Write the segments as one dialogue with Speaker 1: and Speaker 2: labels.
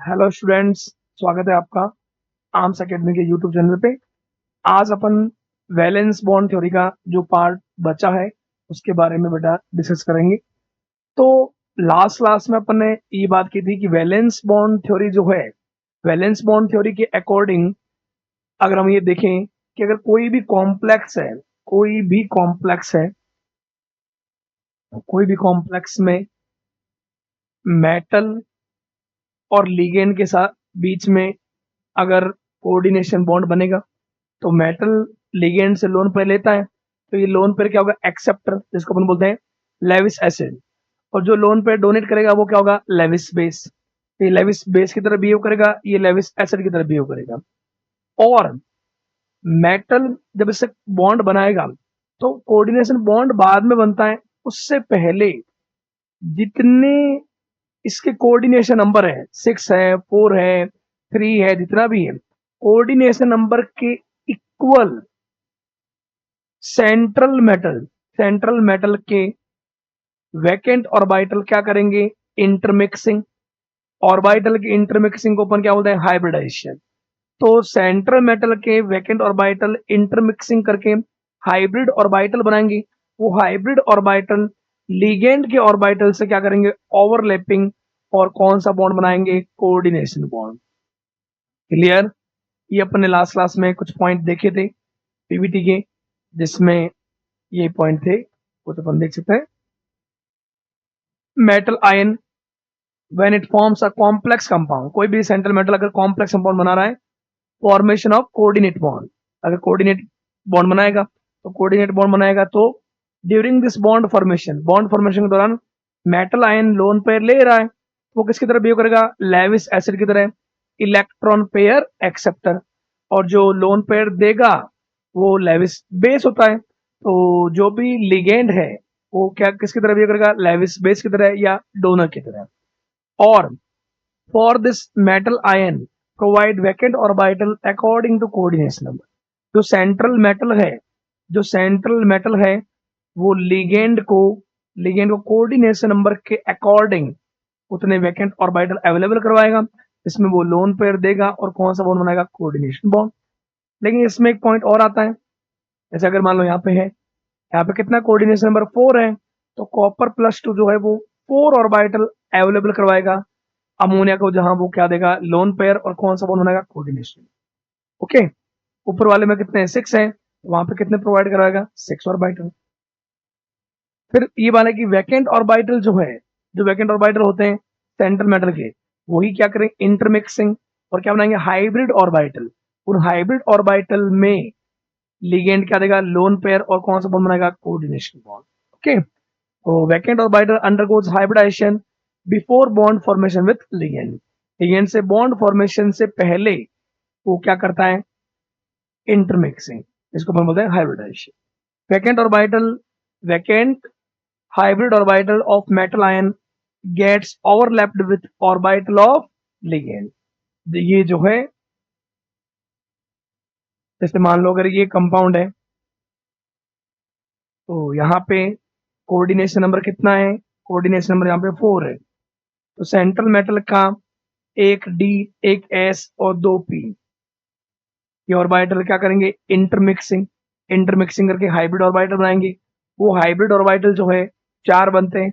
Speaker 1: Hello students, स्वागत है आपका आर्म्स एकेडमी के यूट्यूब चैनल पे। आज अपन वैलेंस बॉन्ड थ्योरी का जो पार्ट बचा है उसके बारे में बेटा डिस्कस करेंगे। तो लास्ट क्लास में अपन ने ये बात की थी कि वैलेंस बॉन्ड थ्योरी जो है, वैलेंस बॉन्ड थ्योरी के अकॉर्डिंग अगर हम ये देखें कि अगर कोई भी कॉम्प्लेक्स है, कोई भी कॉम्प्लेक्स है, कोई भी कॉम्प्लेक्स में मेटल और लिगेंड के साथ बीच में अगर कोऑर्डिनेशन बॉन्ड बनेगा तो मेटल लिगेंड से लोन पेयर लेता है, तो ये लोन पेयर क्या होगा, एक्सेप्टर, जिसको अपन बोलते हैं लेविस एसिड। और जो लोन पेयर डोनेट करेगा वो क्या होगा, लेविस बेस। ये लेविस बेस की तरह बिहेव करेगा, ये लेविस एसिड की तरह बिहेव करेगा। और मेटल जब इससे बॉन्ड बनाएगा तो कोऑर्डिनेशन बॉन्ड बाद में बनता है, उससे पहले जितने इसके कोऑर्डिनेशन नंबर है, 6 है, 4 है, 3 है, जितना भी है, कोऑर्डिनेशन नंबर के इक्वल सेंट्रल मेटल के वैकेंट ऑर्बिटल क्या करेंगे, इंटरमिक्सिंग। ऑर्बिटल की इंटरमिक्सिंग को अपन क्या बोलते हैं, हाइब्रिडाइजेशन। तो सेंट्रल मेटल के वैकेंट ऑर्बिटल इंटरमिक्सिंग करके हाइब्रिड ऑर्बिटल बनाएंगे। वो हाइब्रिड ऑर्बिटल लिगेंड के ऑर्बिटल से क्या करेंगे, ओवरलैपिंग, और कौन सा बॉन्ड बनाएंगे, कोऑर्डिनेशन बॉन्ड। क्लियर? ये अपन ने लास्ट क्लास में कुछ पॉइंट देखे थे पीवीटी के, जिसमें ये पॉइंट थे, कुछ अपन देख सकते हैं। Metal ion when it forms a complex compound, कोई भी सेंट्रल मेटल अगर कॉम्प्लेक्स कंपाउंड बना रहा है, फॉर्मेशन ऑफ कोऑर्डिनेट बॉन्ड। अगर कोऑर्डिनेट बॉन्ड बनाएगा तो ड्यूरिंग दिस बॉन्ड फॉर्मेशन के दौरान मेटल आयन लोन पेयर ले रहा है, वो किसकी तरह बिहेव करेगा, लेविस एसिड की तरह, इलेक्ट्रॉन पेयर एक्सेप्टर। और जो लोन पेयर देगा वो लेविस बेस होता है। तो जो भी लिगेंड है वो क्या किसकी तरह बिहेव करेगा, लेविस बेस की तरह या डोनर की तरह। और for this metal ion provide vacant orbital according to coordination number. जो सेंट्रल मेटल है वो लिगेंड को कोऑर्डिनेशन नंबर के अकॉर्डिंग उतने वैकेंट ऑर्बिटल अवेलेबल करवाएगा, इसमें वो लोन पेयर देगा और कौन सा बॉन्ड बनाएगा, कोऑर्डिनेशन बॉन्ड। लेकिन इसमें एक पॉइंट और आता है, जैसे अगर मान लो यहाँ पे है, यहाँ पे कितना कोऑर्डिनेशन नंबर 4 है, तो कॉपर +2 जो है वो 4 ऑर्बिटल अवेलेबल करवाएगा अमोनिया को, जहां वो क्या देगा, लोन पेयर, और कौन सा बॉन्ड बनाएगा, कोऑर्डिनेशन। ओके, ऊपर वाले में कितने 6 है, वहां पे कितने प्रोवाइड कराएगा, 6 ऑर्बिटल। फिर ये वाले की वैकेंट ऑर्बिटल जो है, जो वैकेंट ऑर्बिटल होते हैं सेंट्रल मेटल के, वही क्या करेंगे, इंटरमिक्सिंग, और क्या बनाएंगे, हाइब्रिड ऑर्बिटल। उन हाइब्रिड ऑर्बिटल में लिगेंड क्या देगा, लोन पेयर, और कौन सा बॉन्ड बनाएगा, कोऑर्डिनेशन बॉन्ड। ओके, तो vacant orbital undergoes hybridization before bond formation with ligand. Ligand से बॉन्ड फॉर्मेशन से पहले वो क्या करता है, इंटरमिक्सिंग, इसको हम बोलते हैं hybridization. Vacant hybrid orbital of metal ion gets overlapped with orbital of ligand. ये जो है, जैसे मान लो अगर ये कंपाउंड है तो यहाँ पे कोऑर्डिनेशन नंबर कितना है, कोऑर्डिनेशन नंबर यहाँ पे 4 है। तो सेंट्रल मेटल का एक डी, एक एस और 2 पी, ये ऑर्बिटल क्या करेंगे, इंटरमिक्सिंग करके हाइब्रिड ऑर्बिटल बनाएंगे। वो हाइब्रिड ऑर्बिटल जो है 4 बनते हैं,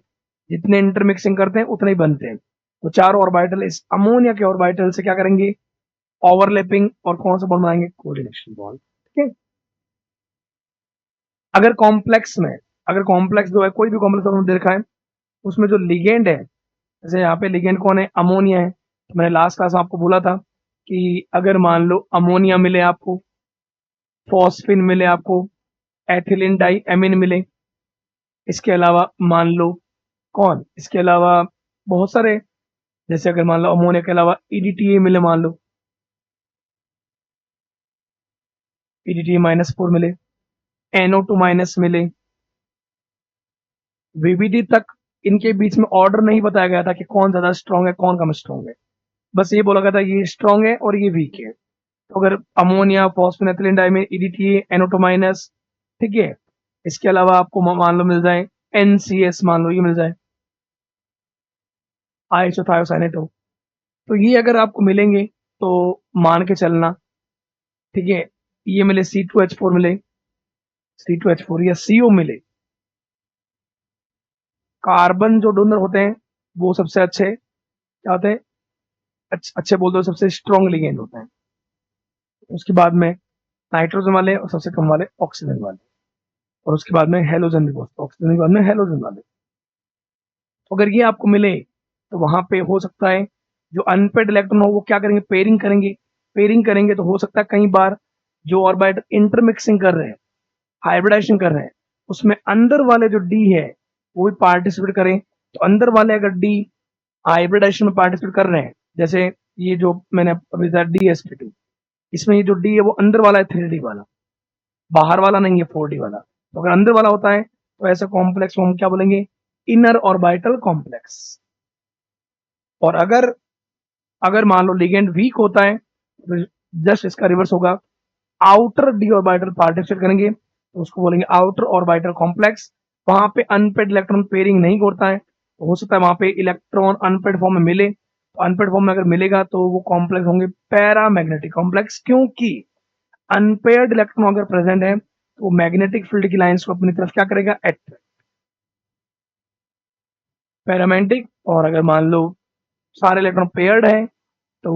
Speaker 1: जितने इंटरमिक्सिंग करते हैं उतने ही बनते हैं। तो 4 ऑर्बिटल इस अमोनिया के ऑर्बिटल से क्या करेंगे, ओवरलैपिंग, और कौन सा बॉन्ड बनाएंगे, कोऑर्डिनेशन बॉन्ड। ठीक है। अगर कॉम्प्लेक्स में, अगर कॉम्प्लेक्स जो है, कोई भी कॉम्प्लेक्स हमने देखा है, उसमें जो लिगेंड है, जैसे यहाँ पे लिगेंड कौन है, अमोनिया है। तो मैंने लास्ट क्लास में आपको बोला था कि अगर मान लो अमोनिया मिले आपको, फॉस्फिन मिले आपको, एथिलीन डाई एमीन मिले, इसके अलावा मान लो कौन, इसके अलावा बहुत सारे, जैसे अगर मान लो अमोनिया के अलावा ईडीटीए मिले, मान लो ईडीटीए-4 मिले, NO2- मिले, वीबीडी तक, इनके बीच में ऑर्डर नहीं बताया गया था कि कौन ज्यादा स्ट्रांग है, कौन कम स्ट्रांग है। बस ये बोला गया था ये स्ट्रांग है और ये वीक है। तो अगर ammonia, phosphine, ethylene diamine, EDTA, NO2-, ठीक है, इसके अलावा आपको मान लो मिल जाए NCS, मान लो ये मिल जाए, आइसोथायोसाइनेट हो, तो ये अगर आपको मिलेंगे तो मान के चलना, ठीक है, ये मिले C2H4 मिले, C2H4 या CO मिले, कार्बन जो डोनर होते हैं वो सबसे अच्छे क्या होते हैं, अच्छे बोल दो सबसे स्ट्रॉन्ग लिगेंड होते हैं। उसके बाद में नाइट्रोजन वाले और सबसे कम वाले ऑक्सीजन वाले, और उसके बाद में हेलोजन भी बोलते हैं, ऑक्सीजन के बाद में हेलोजन वाले। तो अगर ये आपको मिले तो वहां पे हो सकता है जो अनपेड इलेक्ट्रॉन हो वो क्या करेंगे, पेयरिंग करेंगे तो हो सकता है कई बार जो ऑर्बिट इंटरमिक्सिंग कर रहे हैं, हाइब्रिडाइजेशन कर रहे हैं, उसमें अंदर वाले जो डी है वो भी पार्टिसिपेट करें। तो अंदर वाले अगर डी हाइब्रिडाइजेशन में पार्टिसिपेट कर रहे हैं, जैसे ये जो मैंने अभी बताया DsP2, इसमें ये जो डी है वो अंदर वाला है 3D वाला, बाहर वाला नहीं है 4D वाला। तो अगर अंदर वाला होता है तो ऐसा कॉम्प्लेक्स को हम क्या बोलेंगे, इनर ऑर्बिटल कॉम्प्लेक्स। और अगर अगर मान लो लिगेंड वीक होता है तो जस्ट इसका रिवर्स होगा, आउटर डी ऑर्बिटल पार्टिसिपेट करेंगे तो उसको बोलेंगे आउटर ऑर्बिटल कॉम्प्लेक्स। वहां पे अनपेड इलेक्ट्रॉन पेयरिंग नहीं होता है, तो हो सकता है वहां पे इलेक्ट्रॉन अनपेड फॉर्म में मिले, तो अनपेड फॉर्म में अगर मिलेगा तो वो कॉम्प्लेक्स होंगे पैरामैग्नेटिक कॉम्प्लेक्स, क्योंकि अनपेयर्ड इलेक्ट्रॉन अगर प्रेजेंट है तो वो मैग्नेटिक फील्ड की लाइंस को अपनी तरफ क्या करेगा, अट्रैक्ट, पैरामैग्नेटिक। और अगर मान लो सारे इलेक्ट्रॉन पेयर्ड है तो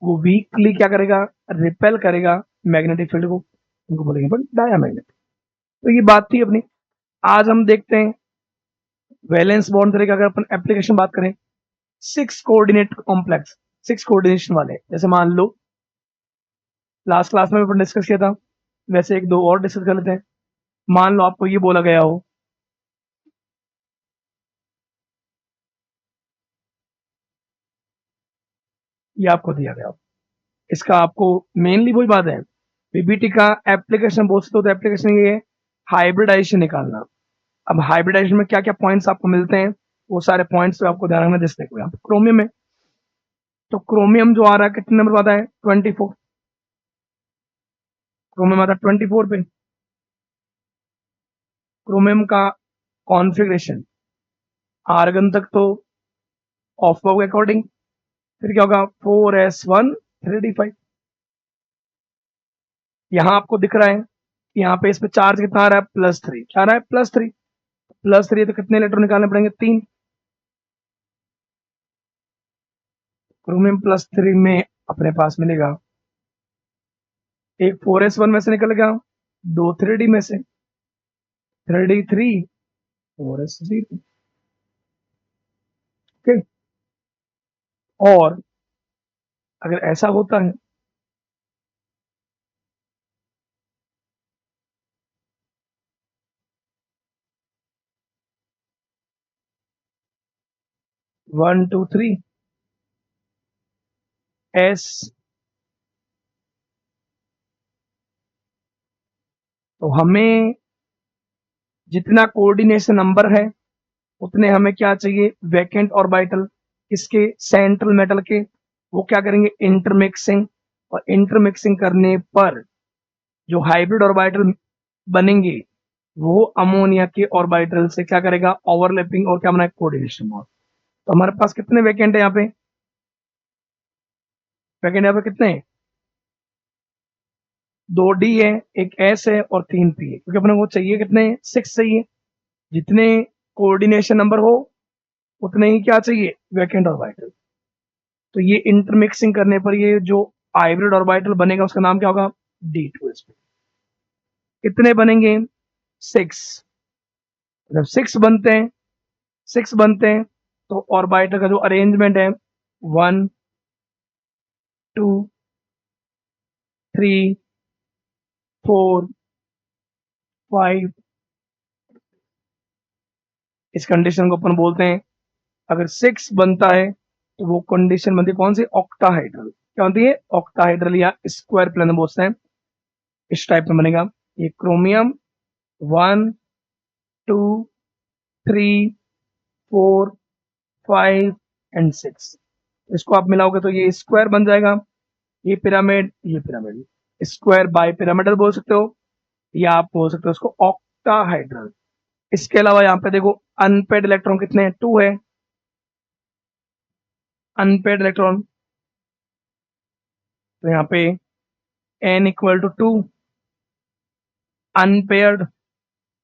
Speaker 1: वो वीकली क्या करेगा, रिपेल करेगा मैग्नेटिक फील्ड को, उनको बोलेंगे बट डायामैग्नेटिक। तो ये बात थी अपनी। आज हम देखते हैं वैलेंस बॉन्ड थ्योरी का, अगर अपन एप्लीकेशन बात करें, 6 कोऑर्डिनेट कॉम्प्लेक्स, 6 कोऑर्डिनेशन वाले, जैसे मान लो लास्ट क्लास में अपन डिस्कस किया था, वैसे एक दो और डिस्कस कर लेते हैं। मान लो आपको ये बोला गया हो ये आपको दिया गया हो, इसका आपको मेनली वही बात है, पीपीटी का एप्लीकेशन बोल सकते हो, तो एप्लीकेशन ये है हाइब्रिडाइजेशन निकालना। अब हाइब्रिडाइजेशन में क्या क्या पॉइंट्स आपको मिलते हैं, वो सारे पॉइंट्स पे आपको ध्यान रखना। जैसे देखो यहाँ पे क्रोमियम है, तो क्रोमियम जो आ रहा है कितने नंबर आता है, 24, क्रोमियम आता है 24 पे। क्रोमियम का कॉन्फ़िगरेशन आर्गन तक तो ऑफबर्ग के अकॉर्डिंग, फिर क्या होगा 4s1 3d5। यहाँ आपको दिख रहा है यहाँ पे इस पे चार्ज कितना आ रहा है, +3, क्या आ रहा है, +3, +3 तो कितने इलेक्ट्रॉन निकालने पड़ेंगे, 3। क्रोमियम +3 में अपने पास मिलेगा एक 4s1 में से निकल गया, दो 3d में से, 3d3 4s0, ओके। और अगर ऐसा होता है वन टू थ्री एस, तो हमें जितना कोऑर्डिनेशन नंबर है उतने हमें क्या चाहिए, वैकेंट ऑर्बिटल, इसके सेंट्रल मेटल के, वो क्या करेंगे, इंटरमिक्सिंग। और इंटरमिक्सिंग करने पर जो हाइब्रिड ऑर्बिटल बनेंगे वो अमोनिया के ऑर्बिटल से क्या करेगा, ओवरलैपिंग और क्या बनाए, कोऑर्डिनेशन। तो हमारे पास कितने वैकेंट है यहाँ पे, वैकेंट यहाँ पे कितने हैं, 2d है, एक s है और 3p है, क्योंकि अपने को चाहिए कितने, 6 चाहिए। जितने कोऑर्डिनेशन नंबर हो उतने ही क्या चाहिए, वैकेंट ऑर्बिटल। तो ये इंटरमिक्सिंग करने पर ये जो हाइब्रिड ऑर्बिटल बनेगा उसका नाम क्या होगा, D2sp। कितने बनेंगे, 6। जब 6 बनते हैं तो ऑर्बिटल का जो अरेंजमेंट है, 1 2 3 4 5, इस कंडीशन को अपन बोलते हैं, अगर 6 बनता है तो वो कंडीशन बनती है कौन सी, ऑक्टाहाइड्रल। क्या बनती है, ऑक्टाहाइड्रल या स्क्वायर प्लेन बोलते हैं, इस टाइप में बनेगा। ये क्रोमियम 1 2 3 4 5 एंड 6, इसको आप मिलाओगे तो ये स्क्वायर बन जाएगा, ये पिरामिड, ये पिरामिड, स्क्वायर बाय पिरामिडल बोल सकते हो, या आप बोल सकते हो उसको ऑक्टाहाइड्रल। इसके अलावा यहाँ पे देखो अनपेड इलेक्ट्रॉन कितने हैं, 2 है अनपेड इलेक्ट्रॉन, तो यहाँ पे n इक्वल टू 2 अनपेयर्ड,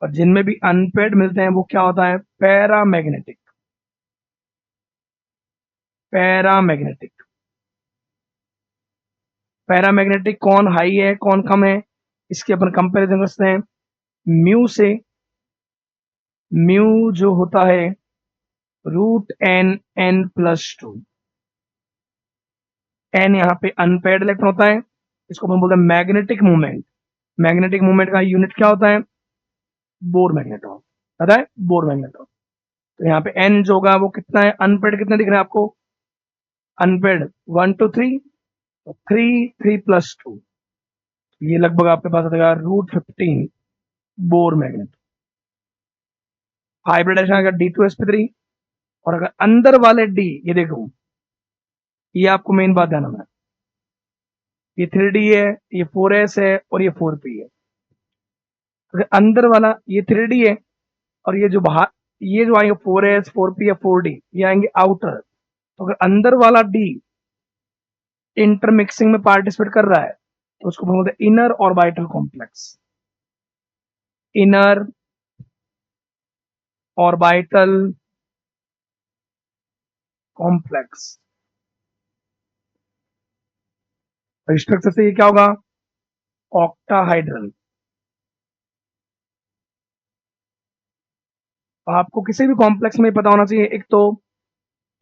Speaker 1: और जिनमें भी अनपेयर्ड मिलते हैं वो क्या होता है, पैरामैग्नेटिक। पैरामैग्नेटिक पैरामैग्नेटिक कौन हाई है कौन कम है, इसके अपन कंपैरिजन करते हैं म्यू से। म्यू जो होता है √n+2। n यहाँ पे अनपेयर्ड इलेक्ट्रॉन होता है, इसको अपन बोलते हैं मैग्नेटिक मूवमेंट। मैग्नेटिक मूवमेंट का यूनिट क्या होता है, बोर मैग्नेट्रॉन, पता है, बोर मैग्नेट्रॉन। तो यहाँ पे n जो होगा वो कितना है, अनपेयर्ड कितने दिख रहे हैं आपको, अनपेयर्ड 1 to 3, तो 3+2, ये लगभग आपके पास आ जाएगा √15 बोर मैग्नेट। हाइब्रिडेशन अगर D2sp3, और अगर अंदर वाले D, ये देखो, ये आपको मेन बात ध्यान रखना है, ये 3D है, ये 4s है, और ये 4p है। अगर अंदर वाला ये 3D है, और ये जो बाहर, ये जो आएंगे 4s 4p या 4d, ये आएंगे आउटर। तो अगर अंदर वाला D इंटरमिक्सिंग में पार्टिसिपेट कर रहा है तो उसको बोलते हैं inner orbital complex. Inner orbital complex. Structure से ये क्या होगा, ऑक्टाहाइड्रल। आपको किसी भी कॉम्प्लेक्स में पता होना चाहिए, एक तो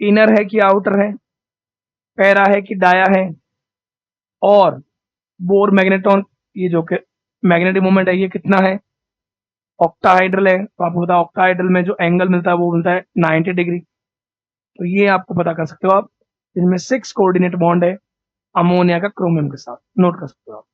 Speaker 1: इनर है कि आउटर है, पैरा है कि डाया है, और बोर मैग्नेटॉन, ये जो कि मैग्नेटिक मोमेंट है ये कितना है, ऑक्टाहाइड्रल है। तो आपको पता है ऑक्टाहाइड्रल में जो एंगल मिलता है वो मिलता है 90 डिग्री। तो ये आपको पता कर सकते हो आप, इसमें 6 कोऑर्डिनेट बॉन्ड है अमोनिया का क्रोमियम के साथ, नोट कर सकते हो आप।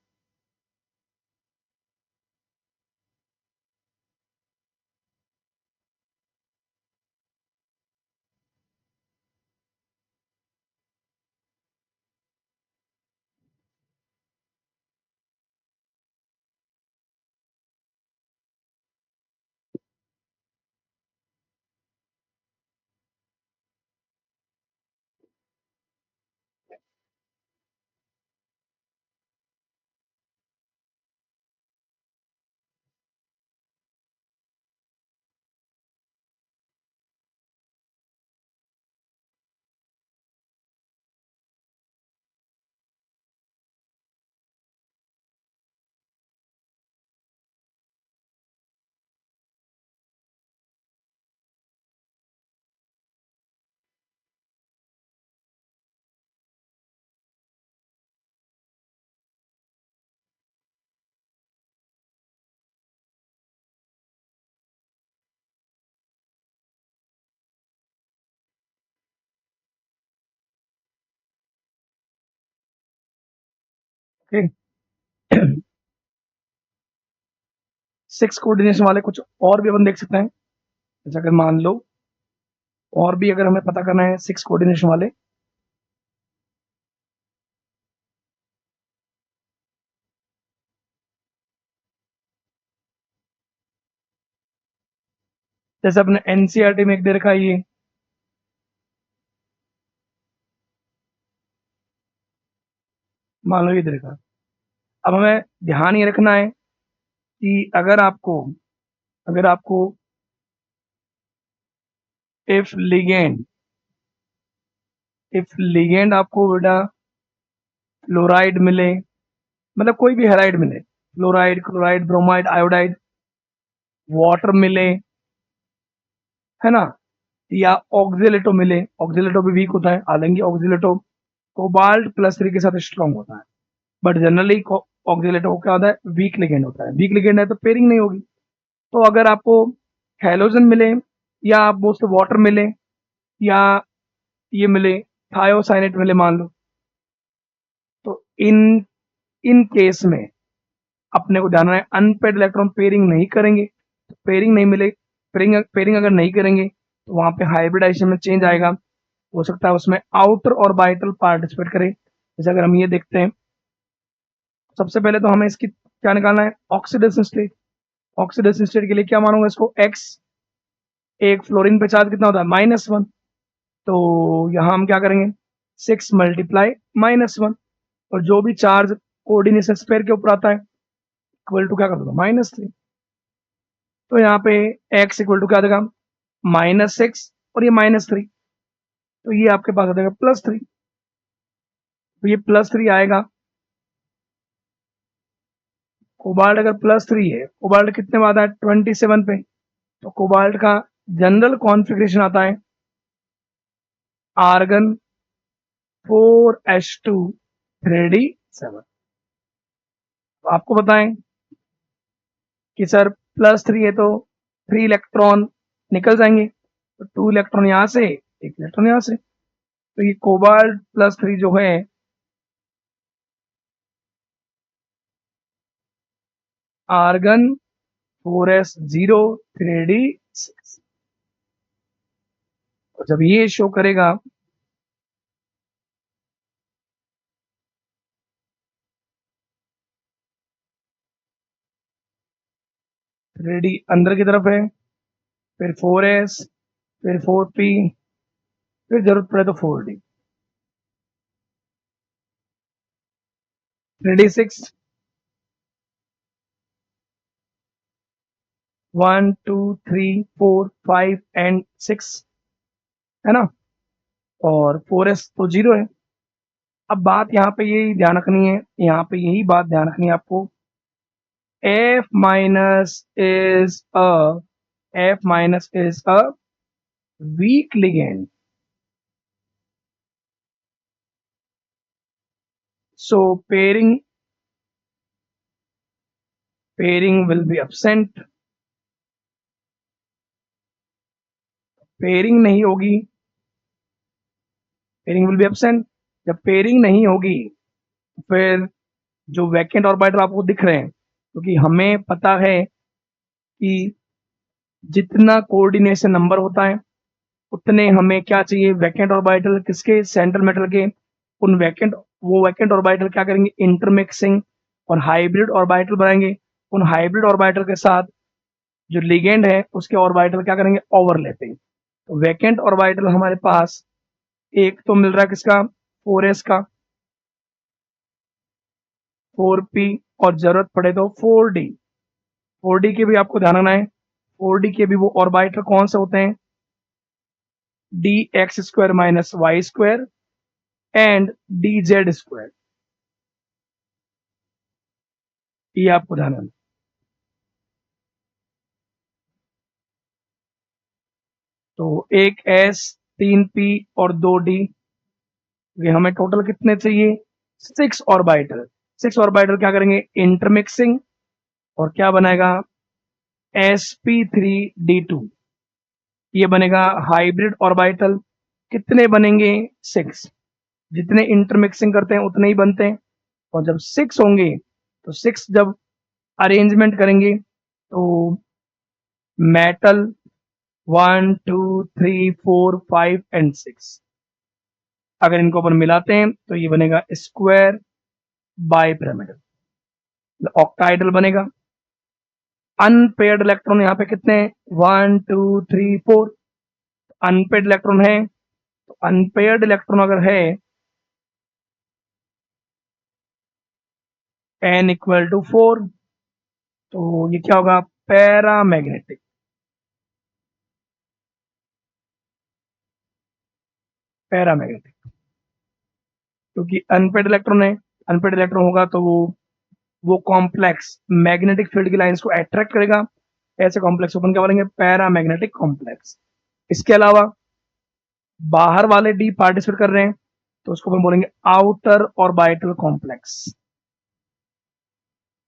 Speaker 1: ओके। 6 कोऑर्डिनेशन वाले कुछ और भी अपन देख सकते हैं, जैसे अगर मान लो और भी अगर हमें पता करना है 6 कोऑर्डिनेशन वाले, जैसे अपने एनसीईआरटी में एक दे रखा है ये, मान लो ये दे रखा है। अब हमें ध्यान ये रखना है कि अगर आपको इफ लिगेंड आपको बेटा फ्लोराइड मिले, मतलब कोई भी हैलाइड मिले, fluoride, chloride, bromide, iodide, water मिले, है ना, या ऑक्जेलेटो मिले, ऑक्जेलेटो भी वीक होता है, हालांकि ऑक्जेलेटो कोबाल्ट +3 के साथ स्ट्रॉन्ग होता है, बट जनरली ऑक्जेलेटो क्या होता है, वीक लिगेंड होता है। वीक लिगेंड है तो पेयरिंग नहीं होगी। तो अगर आपको हैलोजन मिले, या आप वो उससे वाटर मिले, या ये मिले, थायोसाइनेट मिले मान लो, तो इन इन केस में अपने को ध्यान रखना है अनपेड इलेक्ट्रॉन पेयरिंग नहीं करेंगे। तो पेयरिंग नहीं मिले, पेयरिंग अगर नहीं करेंगे तो वहां पे हाइब्रिडाइजेशन में चेंज आएगा, हो सकता है उसमें आउटर ऑर्बिटल पार्टिसिपेट करे। जैसे अगर हम ये देखते हैं, सबसे पहले तो हमें इसकी क्या निकालना है, ऑक्सीडेशन स्टेट। ऑक्सीडेशन स्टेट के लिए क्या मानूंगा इसको, एक्स। एक फ्लोरीन पे चार्ज कितना होता है, -1। तो यहां हम क्या करेंगे, 6 × -1, और जो भी चार्ज कोऑर्डिनेशन स्फीयर के ऊपर आता है इक्वल टू क्या कर दूंगा -3। तो यहाँ पे x इक्वल टू क्या आ जाएगा -6 और ये -3, तो ये आपके पास आ जाएगा +3। तो ये +3 आएगा। कोबाल्ट अगर +3 है, कोबाल्ट कितने में आता है 27 पे, तो कोबाल्ट का जनरल कॉन्फ़िगरेशन आता है आर्गन 4s2 3d7। आपको बताएं कि सर +3 है तो 3 इलेक्ट्रॉन निकल जाएंगे, तो 2 इलेक्ट्रॉन यहाँ से 1 इलेक्ट्रॉन यहाँ से, तो ये कोबाल्ट +3 जो है आर्गन 4s0 3d6। और जब ये शो करेगा रेडी अंदर की तरफ है, फिर 4s, फिर 4p, फिर जरूरत पड़े तो 4d, 3d6, 1 2 3 4 5 एंड 6 है ना, और 4s तो 0 है। अब बात यहाँ पे यही ध्यान रखनी है, यहाँ पे यही बात ध्यान रखनी है आपको, f minus is a weak ligand, so pairing will be absent। Pairing नहीं होगी, पेयरिंग विल बी एब्सेंट। जब पेयरिंग नहीं होगी फिर जो वैकेंट ऑर्बिटल आपको दिख रहे हैं, क्योंकि हमें पता है कि जितना कोऑर्डिनेशन नंबर होता है उतने हमें क्या चाहिए, वैकेंट ऑर्बिटल किसके, सेंट्रल मेटल के। उन वैकेंट ऑर्बिटल क्या करेंगे, इंटरमिक्सिंग और हाइब्रिड ऑर्बिटल बनाएंगे। उन हाइब्रिड ऑर्बिटल के साथ जो लिगेंड है उसके ऑर्बिटल क्या करेंगे, ओवरलैपिंग। तो वैकेंट ऑर्बिटल हमारे पास एक तो मिल रहा है किसका, 4s का, 4p, और जरूरत पड़े तो 4d। 4d के भी आपको ध्यान रखना है, 4d के भी वो ऑर्बिटल कौन से होते हैं, dx square minus Y square and dz square, ये आपको ध्यान रखना। तो एक s, 3p और 2d, ये हमें टोटल कितने चाहिए, 6 ऑर्बिटल। 6 ऑर्बिटल क्या करेंगे, इंटरमिक्सिंग, और क्या बनेगा sp3d2, ये बनेगा हाइब्रिड ऑर्बिटल। कितने बनेंगे, 6। जितने इंटरमिक्सिंग करते हैं उतने ही बनते हैं, और जब 6 होंगे तो 6 जब अरेंजमेंट करेंगे तो मेटल 1 2 3 4 5 एंड 6, अगर इनको अपन मिलाते हैं तो ये बनेगा स्क्वायर बाई पिरामिडल, ऑक्टाइडल बनेगा। अनपेयर्ड इलेक्ट्रॉन यहाँ पे कितने हैं, 1 2 3 4, अनपेयर्ड इलेक्ट्रॉन है, तो अनपेयर्ड इलेक्ट्रॉन अगर है n इक्वल टू 4, तो ये क्या होगा, पैरामैग्नेटिक। पैरामैग्नेटिक क्योंकि अनपेड इलेक्ट्रॉन है, अनपेड इलेक्ट्रॉन होगा तो वो कॉम्प्लेक्स मैग्नेटिक फील्ड की लाइंस को अट्रैक्ट करेगा। ऐसे कॉम्प्लेक्स अपन क्या बोलेंगे, पैरामैग्नेटिक कॉम्प्लेक्स। इसके अलावा बाहर वाले डी पार्टिसिपेट कर रहे हैं तो उसको अपन बोलेंगे outer orbital complex.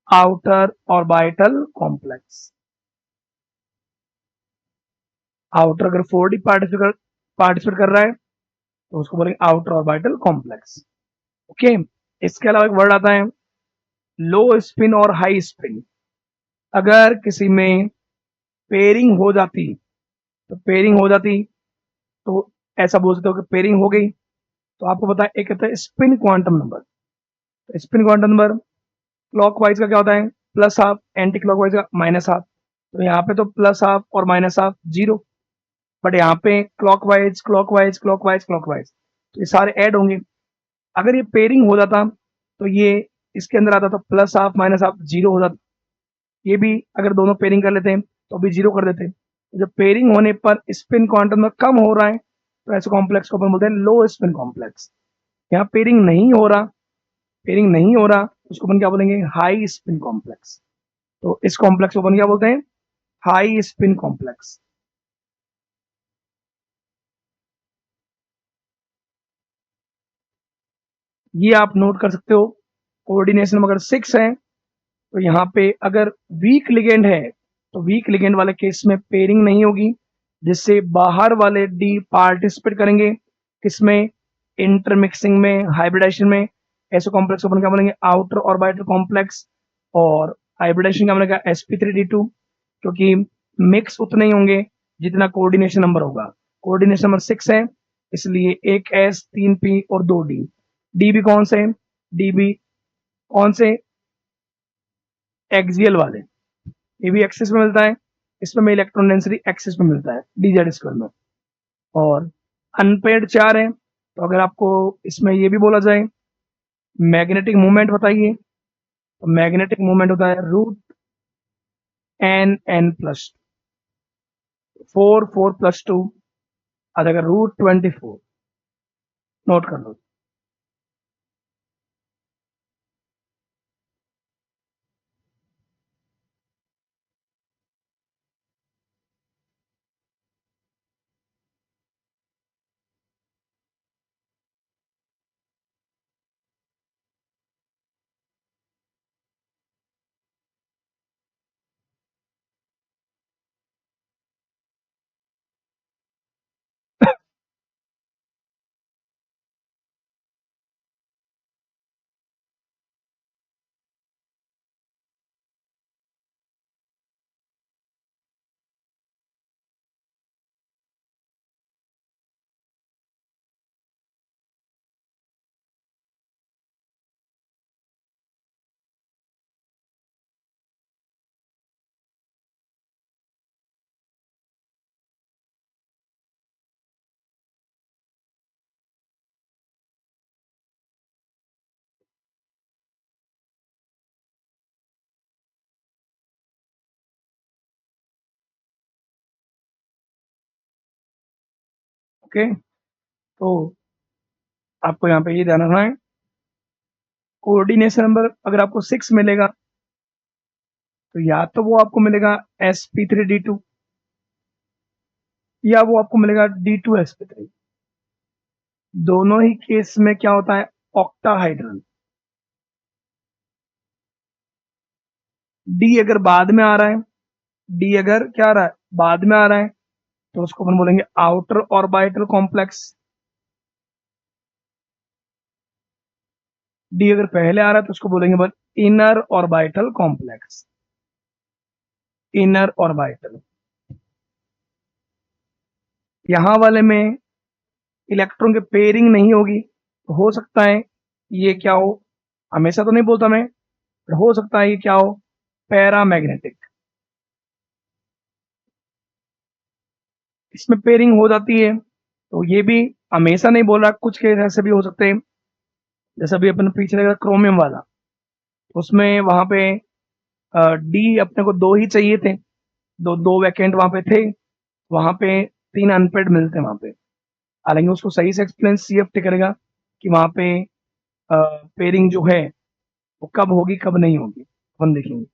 Speaker 1: Outer orbital complex, outer अगर 4d पार्टिसिपेट कर रहा है तो उसको बोलेंगे आउटर ऑर्बिटल कॉम्प्लेक्स। ओके, इसके अलावा एक वर्ड आता है लो स्पिन और हाई स्पिन। अगर किसी में पेयरिंग हो जाती, तो ऐसा बोल सकते हो कि पेयरिंग हो गई, तो आपको पता है एक कहता है स्पिन क्वांटम नंबर। तो स्पिन क्वांटम नंबर क्लॉकवाइज का क्या होता है, +12, एंटी क्लॉकवाइज का -12। तो यहाँ पे तो +12 और -12 0, बट यहाँ पे क्लॉकवाइज क्लॉकवाइज क्लॉकवाइज क्लॉकवाइज, तो ये सारे ऐड होंगे। अगर ये पेयरिंग हो जाता तो ये इसके अंदर आता तो प्लस हाफ माइनस हाफ 0 हो जाता। ये भी अगर दोनों पेयरिंग कर लेते हैं तो भी 0 कर देते हैं। जब पेयरिंग होने पर स्पिन क्वांटम में कम हो रहा है तो ऐसे कॉम्प्लेक्स को अपन बोलते हैं लो स्पिन कॉम्प्लेक्स। यहाँ पेयरिंग नहीं हो रहा, पेयरिंग नहीं हो रहा, उसको अपन क्या बोलेंगे, हाई स्पिन कॉम्प्लेक्स। तो इस कॉम्प्लेक्स को अपन क्या बोलते हैं, हाई स्पिन कॉम्प्लेक्स। ये आप नोट कर सकते हो। कोऑर्डिनेशन अगर 6 है तो यहाँ पे अगर वीक लिगेंड है तो वीक लिगेंड वाले केस में पेयरिंग नहीं होगी, जिससे बाहर वाले डी पार्टिसिपेट करेंगे किसमें, इंटरमिक्सिंग में, हाइब्रिडाइजेशन में। ऐसे कॉम्प्लेक्स अपन क्या बोलेंगे, आउटर ऑर्बिटल कॉम्प्लेक्स। और हाइब्रिडाइजेशन क्या बनेगा, sp3d2, क्योंकि मिक्स उतने ही होंगे जितना कोऑर्डिनेशन नंबर होगा। कोऑर्डिनेशन नंबर 6 है, इसलिए एक s 3p और 2d। डी भी कौन से, डी भी कौन से, एक्सियल वाले। ये भी एक्सिस में मिलता है, इसमें इलेक्ट्रॉन डेंसिटी एक्सिस में मिलता है dz स्क्वायर में। और अनपेड 4 है, तो अगर आपको इसमें ये भी बोला जाए मैग्नेटिक मूवमेंट बताइए, तो मैग्नेटिक मूवमेंट होता है √n n+, 4 4 + 2 आ जाएगा √24। नोट कर लो। ओके, तो आपको यहाँ पे ये ध्यान रखना है, कोऑर्डिनेशन नंबर अगर आपको 6 मिलेगा तो या तो वो आपको मिलेगा sp3d2, या वो आपको मिलेगा d2sp3। दोनों ही केस में क्या होता है, ऑक्टाहाइड्रल। डी अगर बाद में आ रहा है, डी अगर क्या आ रहा है, बाद में आ रहा है, तो उसको अपन बोलेंगे आउटर ऑर्बिटल कॉम्प्लेक्स। डी अगर पहले आ रहा है तो उसको बोलेंगे बस inner orbital complex, inner orbital. यहां वाले में इलेक्ट्रॉन के पेयरिंग नहीं होगी, तो हो सकता है ये क्या हो, हमेशा तो नहीं बोलता मैं, पर हो सकता है ये क्या हो, पैरामैग्नेटिक। इसमें पेयरिंग हो जाती है, तो ये भी हमेशा नहीं बोल रहा, कुछ केस ऐसे भी हो सकते हैं। जैसे अभी अपन पीछे देखा क्रोमियम वाला, उसमें वहां पे डी अपने को दो ही चाहिए थे, दो दो वैकेंट वहां पे थे, वहां पे 3 अनपेड मिलते हैं वहां पे। हालांकि उसको सही से एक्सप्लेन सीएफटी करेगा कि वहां पे पेयरिंग जो है वो कब होगी कब नहीं होगी, अपन देखेंगे।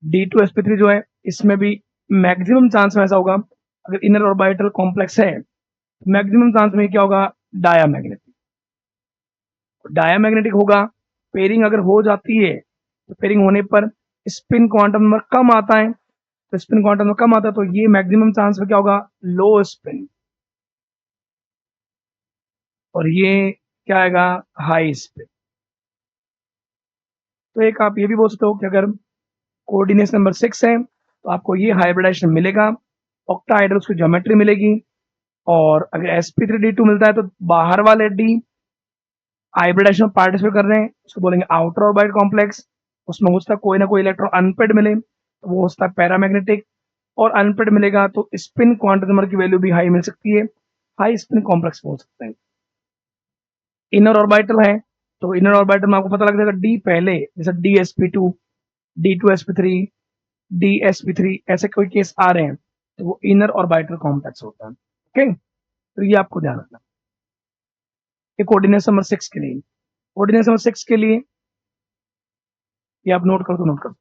Speaker 1: D2sp3 जो है, इसमें भी मैक्सिमम चांस में ऐसा होगा, अगर इनर ऑर्बिटल कॉम्प्लेक्स है मैक्सिमम चांस में क्या होगा, डायामैग्नेटिक। डायामैग्नेटिक होगा, पेयरिंग अगर हो जाती है तो पेयरिंग होने पर स्पिन क्वांटम नंबर कम आता है, तो स्पिन क्वांटम नंबर कम आता है तो ये मैक्सिमम चांस में क्या होगा, लो स्पिन। और ये क्या आएगा, हाई स्पिन। तो एक आप ये भी बोल सकते हो कि अगर कोऑर्डिनेशन नंबर 6 है तो आपको ये हाइब्रिडाइजेशन मिलेगा, ऑक्टाहाइड्रल उसकी ज्योमेट्री मिलेगी। और अगर sp3d2 मिलता है तो बाहर वाले डी हाइब्रिडाइजेशन में पार्टिसिपेट कर रहे हैं, उसको बोलेंगे आउटर ऑर्बिटल कॉम्प्लेक्स। उसमें हो सकता है कोई ना कोई इलेक्ट्रॉन अनपेड मिले, तो वो हो सकता है पैरामैग्नेटिक। और अनपेड मिलेगा तो स्पिन क्वांटम नंबर की वैल्यू भी हाई मिल सकती है, हाई स्पिन कॉम्प्लेक्स बोल सकते हैं। इनर ऑर्बिटल है, तो इनर ऑर्बिटल में आपको पता लग जाएगा डी पहले, जैसे dsp2, d2sp3, dsp3 ऐसे कोई केस आ रहे हैं तो वो इनर ऑर्बिटल कॉम्प्लेक्स होता है। ओके, तो ये आपको ध्यान रखना। ये कोऑर्डिनेशन नंबर 6 के लिए, कोऑर्डिनेशन नंबर 6 के लिए ये आप नोट कर दो, नोट कर दो।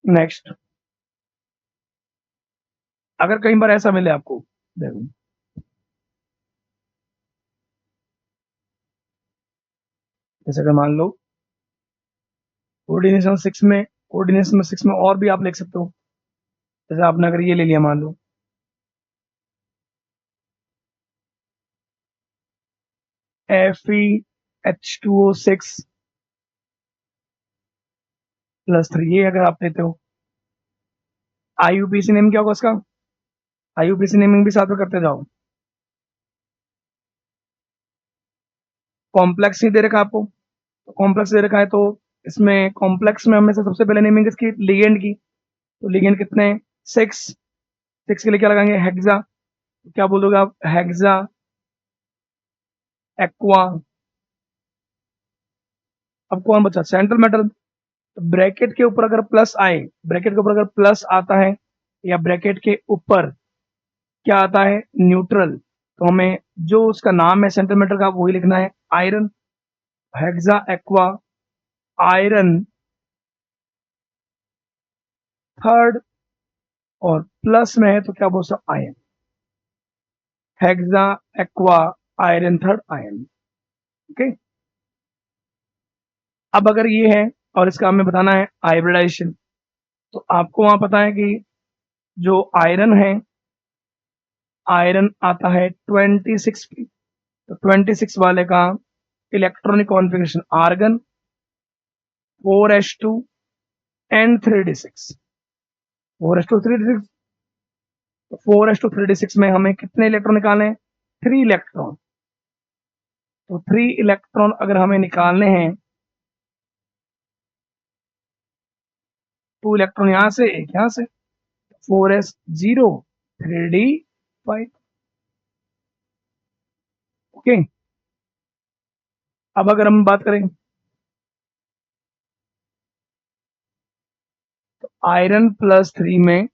Speaker 1: नेक्स्ट, अगर कई बार ऐसा मिले आपको, देखो जैसे कि मान लो कोऑर्डिनेशन 6 में और भी आप लिख सकते हो। जैसे आपने अगर ये ले लिया, मान लो FeH2O6 प्लस 3, ये अगर आप लेते हो, IUPAC नेम क्या होगा उसका, IUPAC नेमिंग भी साथ में करते जाओ। कॉम्प्लेक्स ही दे रखा है आपको, तो कॉम्प्लेक्स दे रखा है तो इसमें कॉम्प्लेक्स में हमें से सबसे पहले नेमिंग इसकी लिगेंड की, तो लिगेंड कितने हैं, 6 के लिए क्या लगाएंगे, हेक्सा, क्या बोलोगे आप, हेक्सा एक्वा। अब कौन बचा, सेंट्रल मेटल। तो ब्रैकेट के ऊपर अगर प्लस आए, ब्रैकेट के ऊपर अगर प्लस आता है या ब्रैकेट के ऊपर क्या आता है, न्यूट्रल, तो हमें जो उसका नाम है सेंट्रल मेटल का वही लिखना है, iron, hexa aqua iron third, और प्लस में है तो क्या बोल सकते, ion, hexa aqua iron third ion. Okay, अब अगर ये है और इसका हमें बताना है हाइब्रिडाइजेशन, तो आपको वहां पता है कि जो आयरन है, आयरन आता है 26 पे, तो 26 वाले का electronic configuration argon 4s2 and 3d6, 4s2 3d6, तो 4s2 3d6 में हमें कितने इलेक्ट्रॉन निकालने हैं, 3 इलेक्ट्रॉन। तो 3 इलेक्ट्रॉन अगर हमें निकालने हैं, 2 इलेक्ट्रॉन यहां से, एक यहां से, 4s0 3d5। ओके, अब अगर हम बात करें तो आयरन प्लस 3 में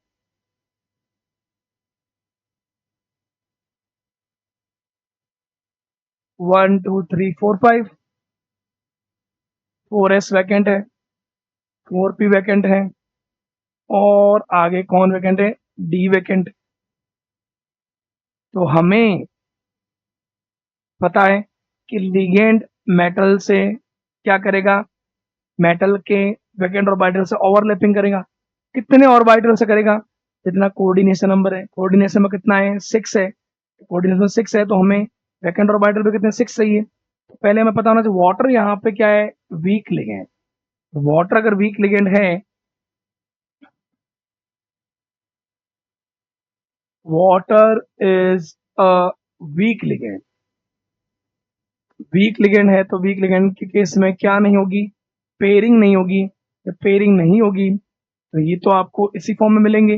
Speaker 1: 1 2 3 4 5, 4s वैकेंट है, 4p वैकेंट है, और आगे कौन वैकेंट है, डी वैकेंट। तो हमें पता है कि लिगेंड मेटल से क्या करेगा, मेटल के वैकेंट ऑर्बिटल से ओवरलैपिंग करेगा। कितने ऑर्बिटल से करेगा, जितना कोऑर्डिनेशन नंबर है, कोऑर्डिनेशन में कितना है, 6 है, कोऑर्डिनेशन 6 है तो हमें वैकेंट ऑर्बिटल पे कितने, 6 चाहिए। तो पहले हमें पता होना चाहिए वाटर यहाँ पे क्या है, वीक लिगेंड। वाटर अगर वीक लिगेंड है, water is a week ligand, week ligand है तो वीक लिगेंड के केस में क्या नहीं होगी, पेयरिंग नहीं होगी। जब पेयरिंग नहीं होगी तो ये तो आपको इसी फॉर्म में मिलेंगे,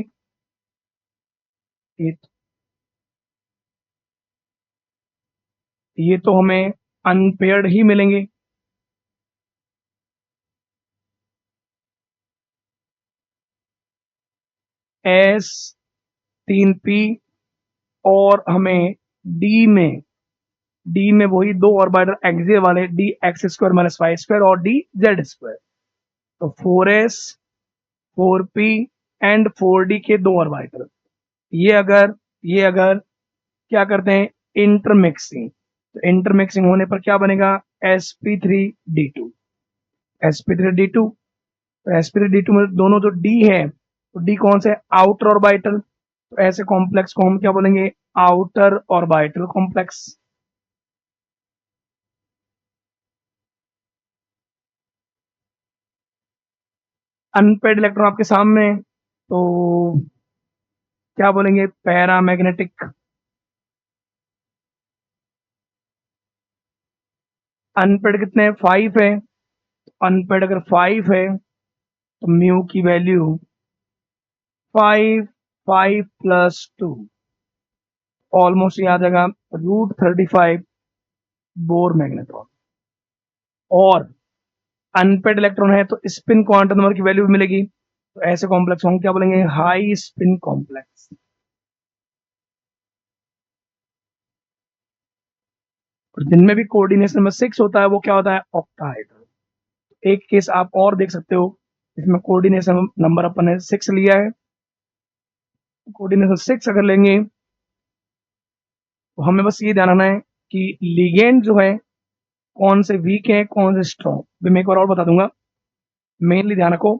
Speaker 1: ये ये तो हमें अनपेयर्ड ही मिलेंगे। एस 3p, और हमें डी में वही दो ऑर्बिटल एक्सियल वाले, D X square minus Y square और डी जेड स्क्वायर। तो 4s 4p एंड 4d के दो ऑर्बिटल, ये अगर क्या करते हैं, इंटरमिक्सिंग, तो इंटरमिक्सिंग होने पर क्या बनेगा, sp3d2, sp3d2। तो sp3d2 में दोनों जो d है, तो d कौन से, आउटर ऑर्बिटल, तो ऐसे कॉम्प्लेक्स को हम क्या बोलेंगे, outer orbital complex. Unpaired electron आपके सामने है, तो क्या बोलेंगे, पैरामैग्नेटिक। अनपेड कितने हैं, 5 है। अनपेड अगर 5 है तो म्यू की वैल्यू 5, 5 + 2 ऑलमोस्ट आ जाएगा √35 बोर मैग्नेट्रॉन। और अनपेड इलेक्ट्रॉन है तो स्पिन क्वांटम नंबर की वैल्यू भी मिलेगी, तो ऐसे कॉम्प्लेक्स हम क्या बोलेंगे, हाई स्पिन कॉम्प्लेक्स। और जिनमें भी कोऑर्डिनेशन नंबर 6 होता है वो क्या होता है, ऑक्टाहेड्रल। एक केस आप और देख सकते हो, इसमें कोऑर्डिनेशन नंबर अपन ने 6 लिया है। कोऑर्डिनेशन 6 अगर लेंगे तो हमें बस ये ध्यान रखना है कि लिगेंड जो है कौन से वीक है कौन से स्ट्रॉन्ग। मैं एक बार और बता दूंगा, मेनली ध्यान रखो,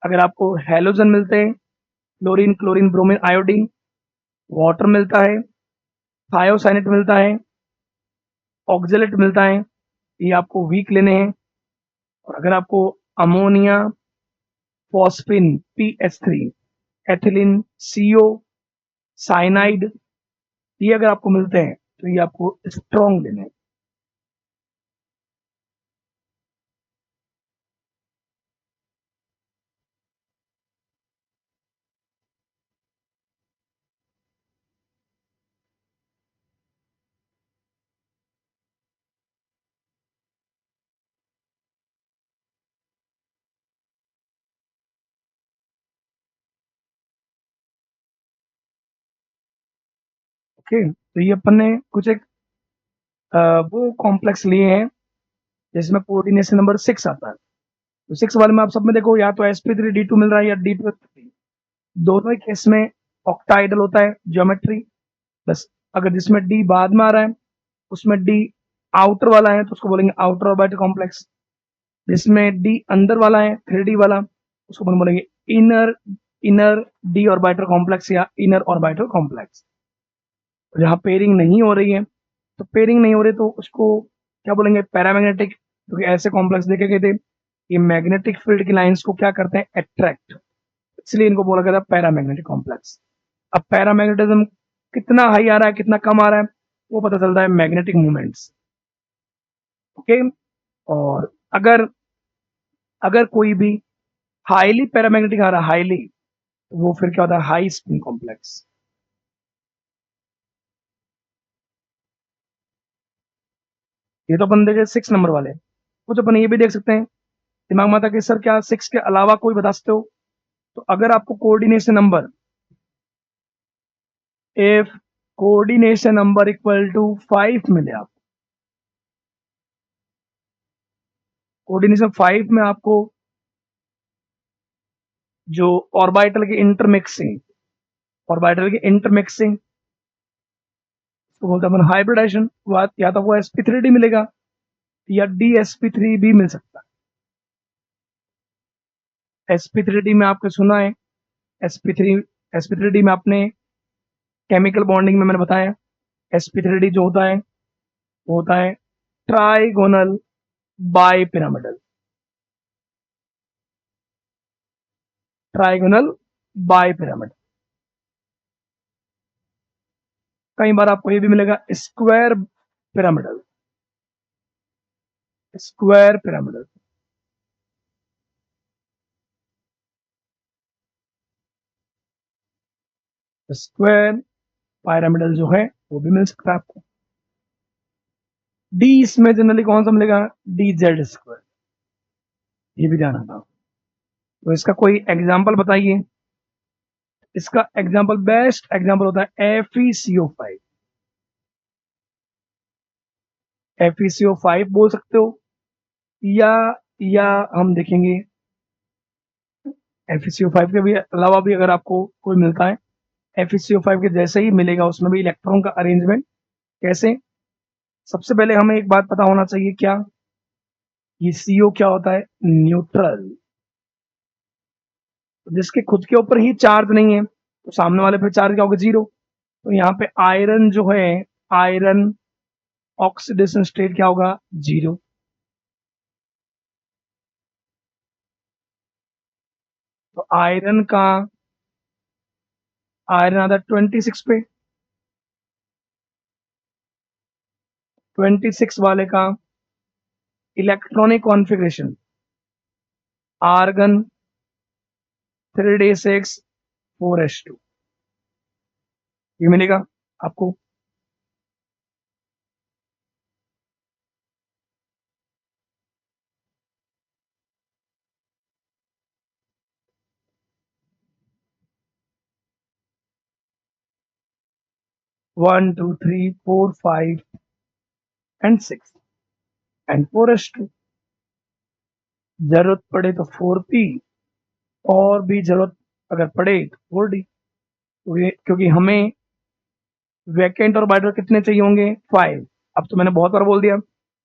Speaker 1: अगर आपको हेलोजन मिलते हैं, chlorine, chlorine, bromine, iodine, water मिलता है, थायोसाइनेट मिलता है, ऑक्जेलेट मिलता है, ये आपको वीक लेने हैं। और अगर आपको ammonia, phosphine, PH3, ethylene, CO, cyanide, ये अगर आपको मिलते हैं तो ये आपको स्ट्रॉन्ग लेने हैं। ओके, तो ये अपन ने कुछ एक वो कॉम्प्लेक्स लिए हैं जिसमें कोऑर्डिनेशन नंबर 6 आता है। तो 6 वाले में आप सब में देखो, या तो sp3d2 मिल रहा है या d2, दोनों ही केस में ऑक्टाइडल होता है ज्योमेट्री। बस अगर जिसमें डी बाद में आ रहा है उसमें डी आउटर वाला है तो उसको बोलेंगे आउटर ऑर्बिटल कॉम्प्लेक्स। जिसमें डी अंदर वाला है 3D वाला, उसको अपन बोलेंगे inner inner D orbital complex या इनर ऑर्बिटल कॉम्प्लेक्स। जहां पेयरिंग नहीं हो रही है, तो पेयरिंग नहीं हो रही तो उसको क्या बोलेंगे, पैरामैग्नेटिक, क्योंकि ऐसे कॉम्प्लेक्स देखे गए थे ये मैग्नेटिक फील्ड की लाइंस को क्या करते हैं, अट्रैक्ट, इसलिए इनको बोला गया था पैरामैग्नेटिक कॉम्प्लेक्स। अब पैरामैग्नेटिज्म कितना हाई आ रहा है कितना कम आ रहा है वो पता चलता है मैग्नेटिक मूवमेंट्स। ओके, और अगर अगर कोई भी हाईली पैरामैग्नेटिक आ रहा है, हाईली, तो वो फिर क्या होता है, हाई स्पिन कॉम्प्लेक्स। ये तो अपन देखे 6 नंबर वाले। कुछ अपन ये भी देख सकते हैं, दिमाग में आता कि सर क्या 6 के अलावा कोई बता सकते हो। तो अगर आपको coordination number, if coordination number equal to 5 मिले, आप कोऑर्डिनेशन 5 में आपको जो ऑर्बिटल की इंटरमिक्सिंग, ऑर्बिटल की इंटरमिक्सिंग तो बोलते हैं अपन हाइब्रिडाइजेशन, या तो वो sp3d मिलेगा या dsp3 भी मिल सकता है। sp3d में आपने सुना है, sp3 sp3d में आपने केमिकल बॉन्डिंग में मैंने बताया, sp3d जो होता है वो होता है trigonal bi pyramidal, trigonal by pyramid. कई बार आपको ये भी मिलेगा square pyramidal, square pyramidal. Square pyramidal जो है वो भी मिल सकता है आपको। डी इसमें जनरली कौन सा मिलेगा, dz², ये भी ध्यान रखना। तो इसका कोई एग्जाम्पल बताइए। इसका एग्जाम्पल, बेस्ट एग्जाम्पल होता है FeCO5। FeCO5 बोल सकते हो, या या हम देखेंगे FeCO5 के भी अलावा भी अगर आपको कोई मिलता है, FeCO5 के जैसे ही मिलेगा उसमें भी इलेक्ट्रॉन का अरेंजमेंट कैसे। सबसे पहले हमें एक बात पता होना चाहिए, क्या ये CO क्या होता है, न्यूट्रल। जिसके खुद के ऊपर ही चार्ज नहीं है तो सामने वाले पे चार्ज क्या होगा, 0। तो यहाँ पे आयरन जो है, आयरन ऑक्सीडेशन स्टेट क्या होगा, 0। तो आयरन आता है 26 पे, 26 वाले का electronic configuration argon 3d6 4s2 ये मिलेगा आपको। 1 2 3 4 5 एंड 6 एंड 4s2। जरूरत पड़े तो 4p और भी जरूरत अगर पड़े तो 4d, क्योंकि हमें वैकेंट और बाइटर कितने चाहिए होंगे 5। अब तो मैंने बहुत बार बोल दिया,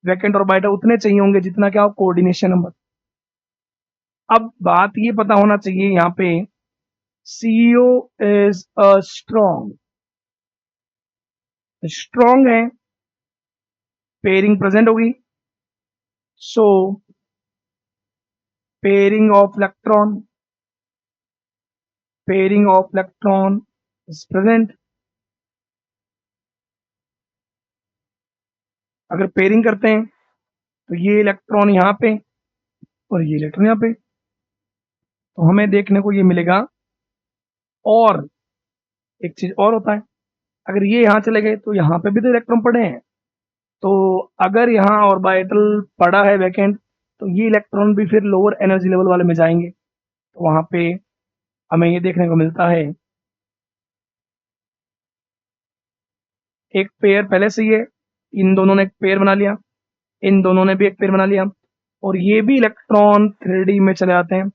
Speaker 1: वैकेंट और बाइटर उतने चाहिए होंगे जितना क्या हो कोऑर्डिनेशन नंबर। अब बात ये पता होना चाहिए यहाँ पे सीईओ इज अ स्ट्रॉन्ग है, पेयरिंग प्रेजेंट होगी, so pairing of electron is present. अगर पेयरिंग करते हैं तो ये इलेक्ट्रॉन यहाँ पे और ये इलेक्ट्रॉन यहाँ पे, तो हमें देखने को ये मिलेगा। और एक चीज और होता है, अगर ये यहाँ चले गए तो यहाँ पे भी तो इलेक्ट्रॉन पड़े हैं, तो अगर यहाँ ऑर्बिटल पड़ा है वैकेंट तो ये इलेक्ट्रॉन भी फिर लोअर एनर्जी लेवल वाले में जाएंगे, तो वहां पे हमें ये देखने को मिलता है एक पेयर पहले से ही है, इन दोनों ने एक पेयर बना लिया, इन दोनों ने भी एक पेयर बना लिया, और ये भी इलेक्ट्रॉन 3d में चले आते हैं,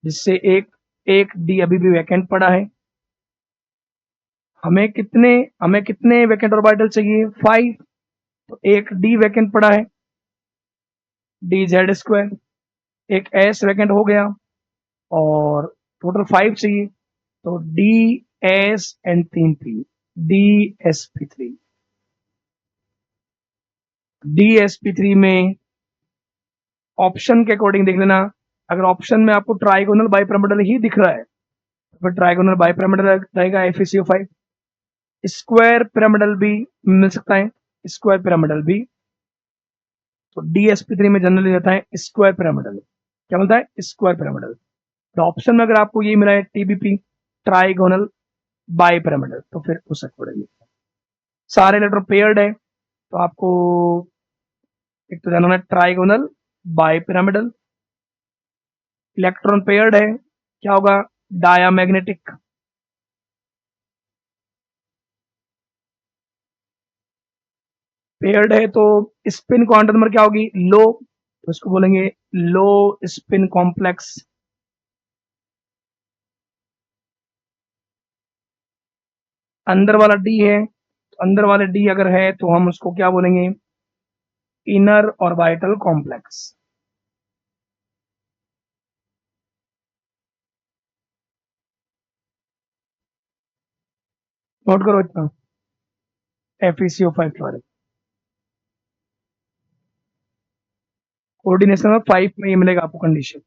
Speaker 1: जिससे एक एक डी अभी भी वैकेंट पड़ा है। हमें कितने वैकेंट ऑर्बिटल चाहिए 5, तो एक डी वैकेंट पड़ा है डी जेड स्क्वायर, एक एस वैकेंट हो गया और टोटल 5 चाहिए, तो D S and 3 P, D S P three. D S P three में ऑप्शन के अकॉर्डिंग देख लेना, अगर ऑप्शन में आपको ट्राइगोनल बाइपिरामिडल ही दिख रहा है तो फिर ट्राइगोनल बाइपिरामिडल रहेगा FeCO5। स्क्वायर पिरामिडल भी मिल सकता है, स्क्वायर पिरामिडल भी, तो DsP3 में जनरली रहता है स्क्वायर पिरामिडल। क्या मिलता है स्क्वायर पिरामिडल। तो ऑप्शन में अगर आपको ये मिला है TbP ट्राइगोनल बाइपिरामिडल, तो फिर उस अकॉर्डिंग सारे इलेक्ट्रॉन पेयर्ड है, तो आपको एक तो जानना है ट्राइगोनल बाइपिरामिडल। इलेक्ट्रॉन पेयर्ड है, क्या होगा डायामैग्नेटिक। पेयर्ड है तो स्पिन क्वांटम नंबर क्या होगी लो, तो इसको बोलेंगे लो स्पिन कॉम्प्लेक्स। अंदर वाला डी है, तो अंदर वाले डी अगर है तो हम उसको क्या बोलेंगे इनर ऑर्बिटल कॉम्प्लेक्स। नोट करो इतना FeCO5 के बारे में। कोऑर्डिनेशन में 5 में ये मिलेगा आपको कंडीशन।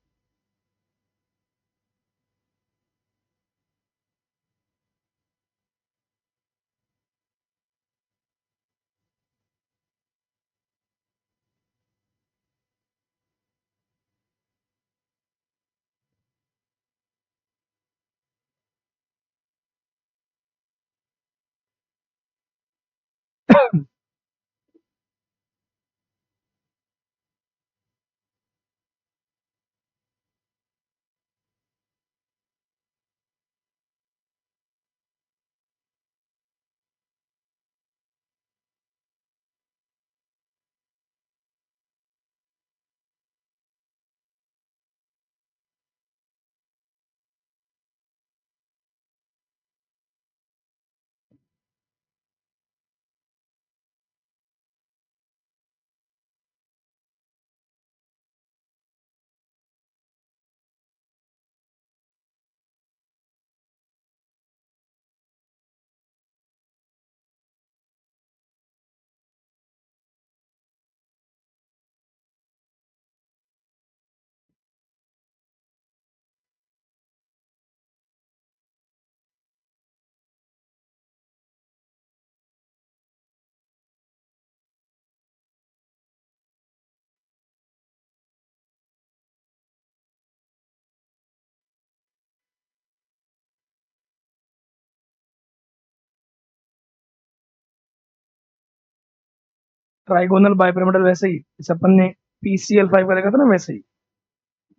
Speaker 1: ट्राइगोनल बाइपिरामिडल वैसे ही जैसे अपन ने PCl5 का देखा था ना, वैसे ही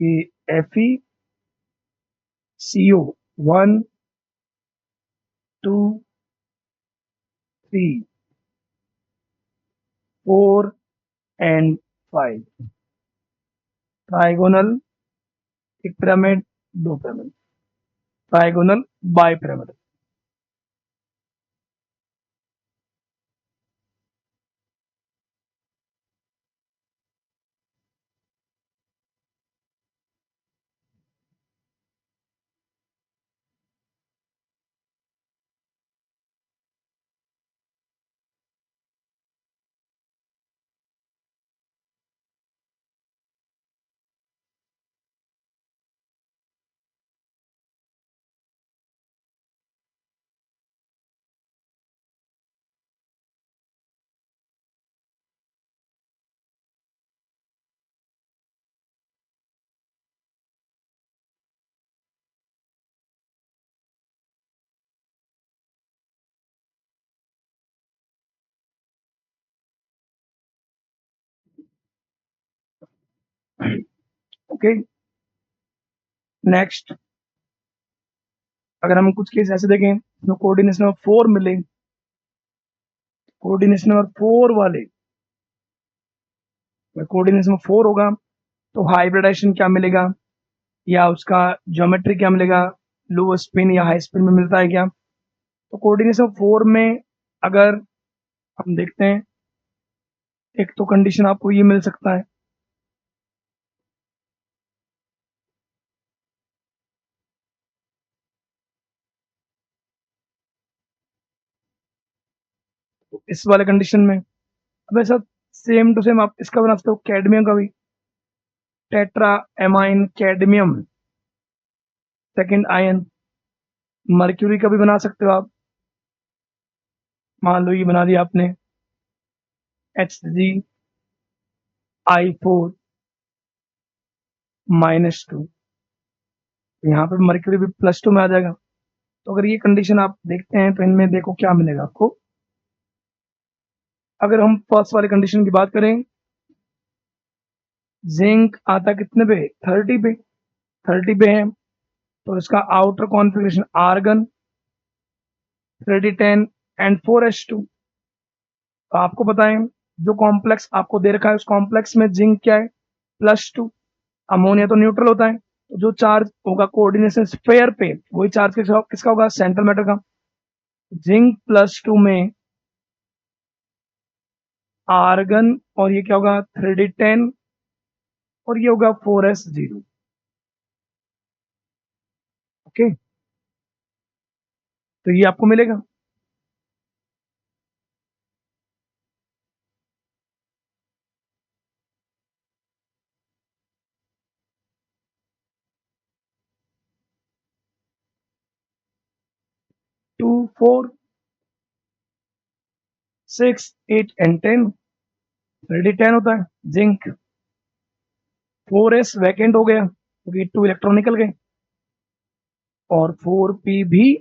Speaker 1: कि FeCO 1 2 3 4 and 5 ट्राइगोनल, एक पिरामिड, दो पिरामिड, ट्राइगोनल बाइपिरामिड। ओके, नेक्स्ट अगर हम कुछ केस ऐसे देखें तो कोऑर्डिनेशन नंबर 4 मिले, कोऑर्डिनेशन नंबर 4 वाले, कोऑर्डिनेशन नंबर 4 होगा तो हाइब्रिडाइजेशन क्या मिलेगा या उसका ज्योमेट्री क्या मिलेगा, लो स्पिन या हाई स्पिन में मिलता है क्या। तो कोऑर्डिनेशन 4 में अगर हम देखते हैं, एक तो कंडीशन आपको ये मिल सकता है, तो इस वाले कंडीशन में अब ऐसा सेम टू सेम आप इसका बना सकते हो कैडमियम का भी, tetra amine cadmium second ion, mercury का भी बना सकते हो आप। मान लो ये बना दिया आपने Hg(I4-2), यहाँ पे मर्क्यूरी भी +2 में आ जाएगा। तो अगर ये कंडीशन आप देखते हैं तो इनमें देखो क्या मिलेगा आपको। अगर हम फर्स्ट वाले कंडीशन की बात करें, जिंक आता कितने पे, 30 पे, 30 पे है, तो इसका outer configuration argon 3d10 and 4s2। तो आपको पता है जो कॉम्प्लेक्स आपको दे रखा है उस कॉम्प्लेक्स में जिंक क्या है, +2, अमोनिया तो न्यूट्रल होता है, तो जो चार्ज होगा कोऑर्डिनेशन स्फेयर पे वही चार्ज किसका होगा, सेंट्रल मैटर का। जिंक +2 में आर्गन और ये क्या होगा 3d10 और ये होगा 4s0। ओके, तो ये आपको मिलेगा। 2 4 6 8 एंड 10 3d10 होता है जिंक। 4s वैकेंट हो गया क्योंकि 2 इलेक्ट्रॉन निकल गए, और 4p भी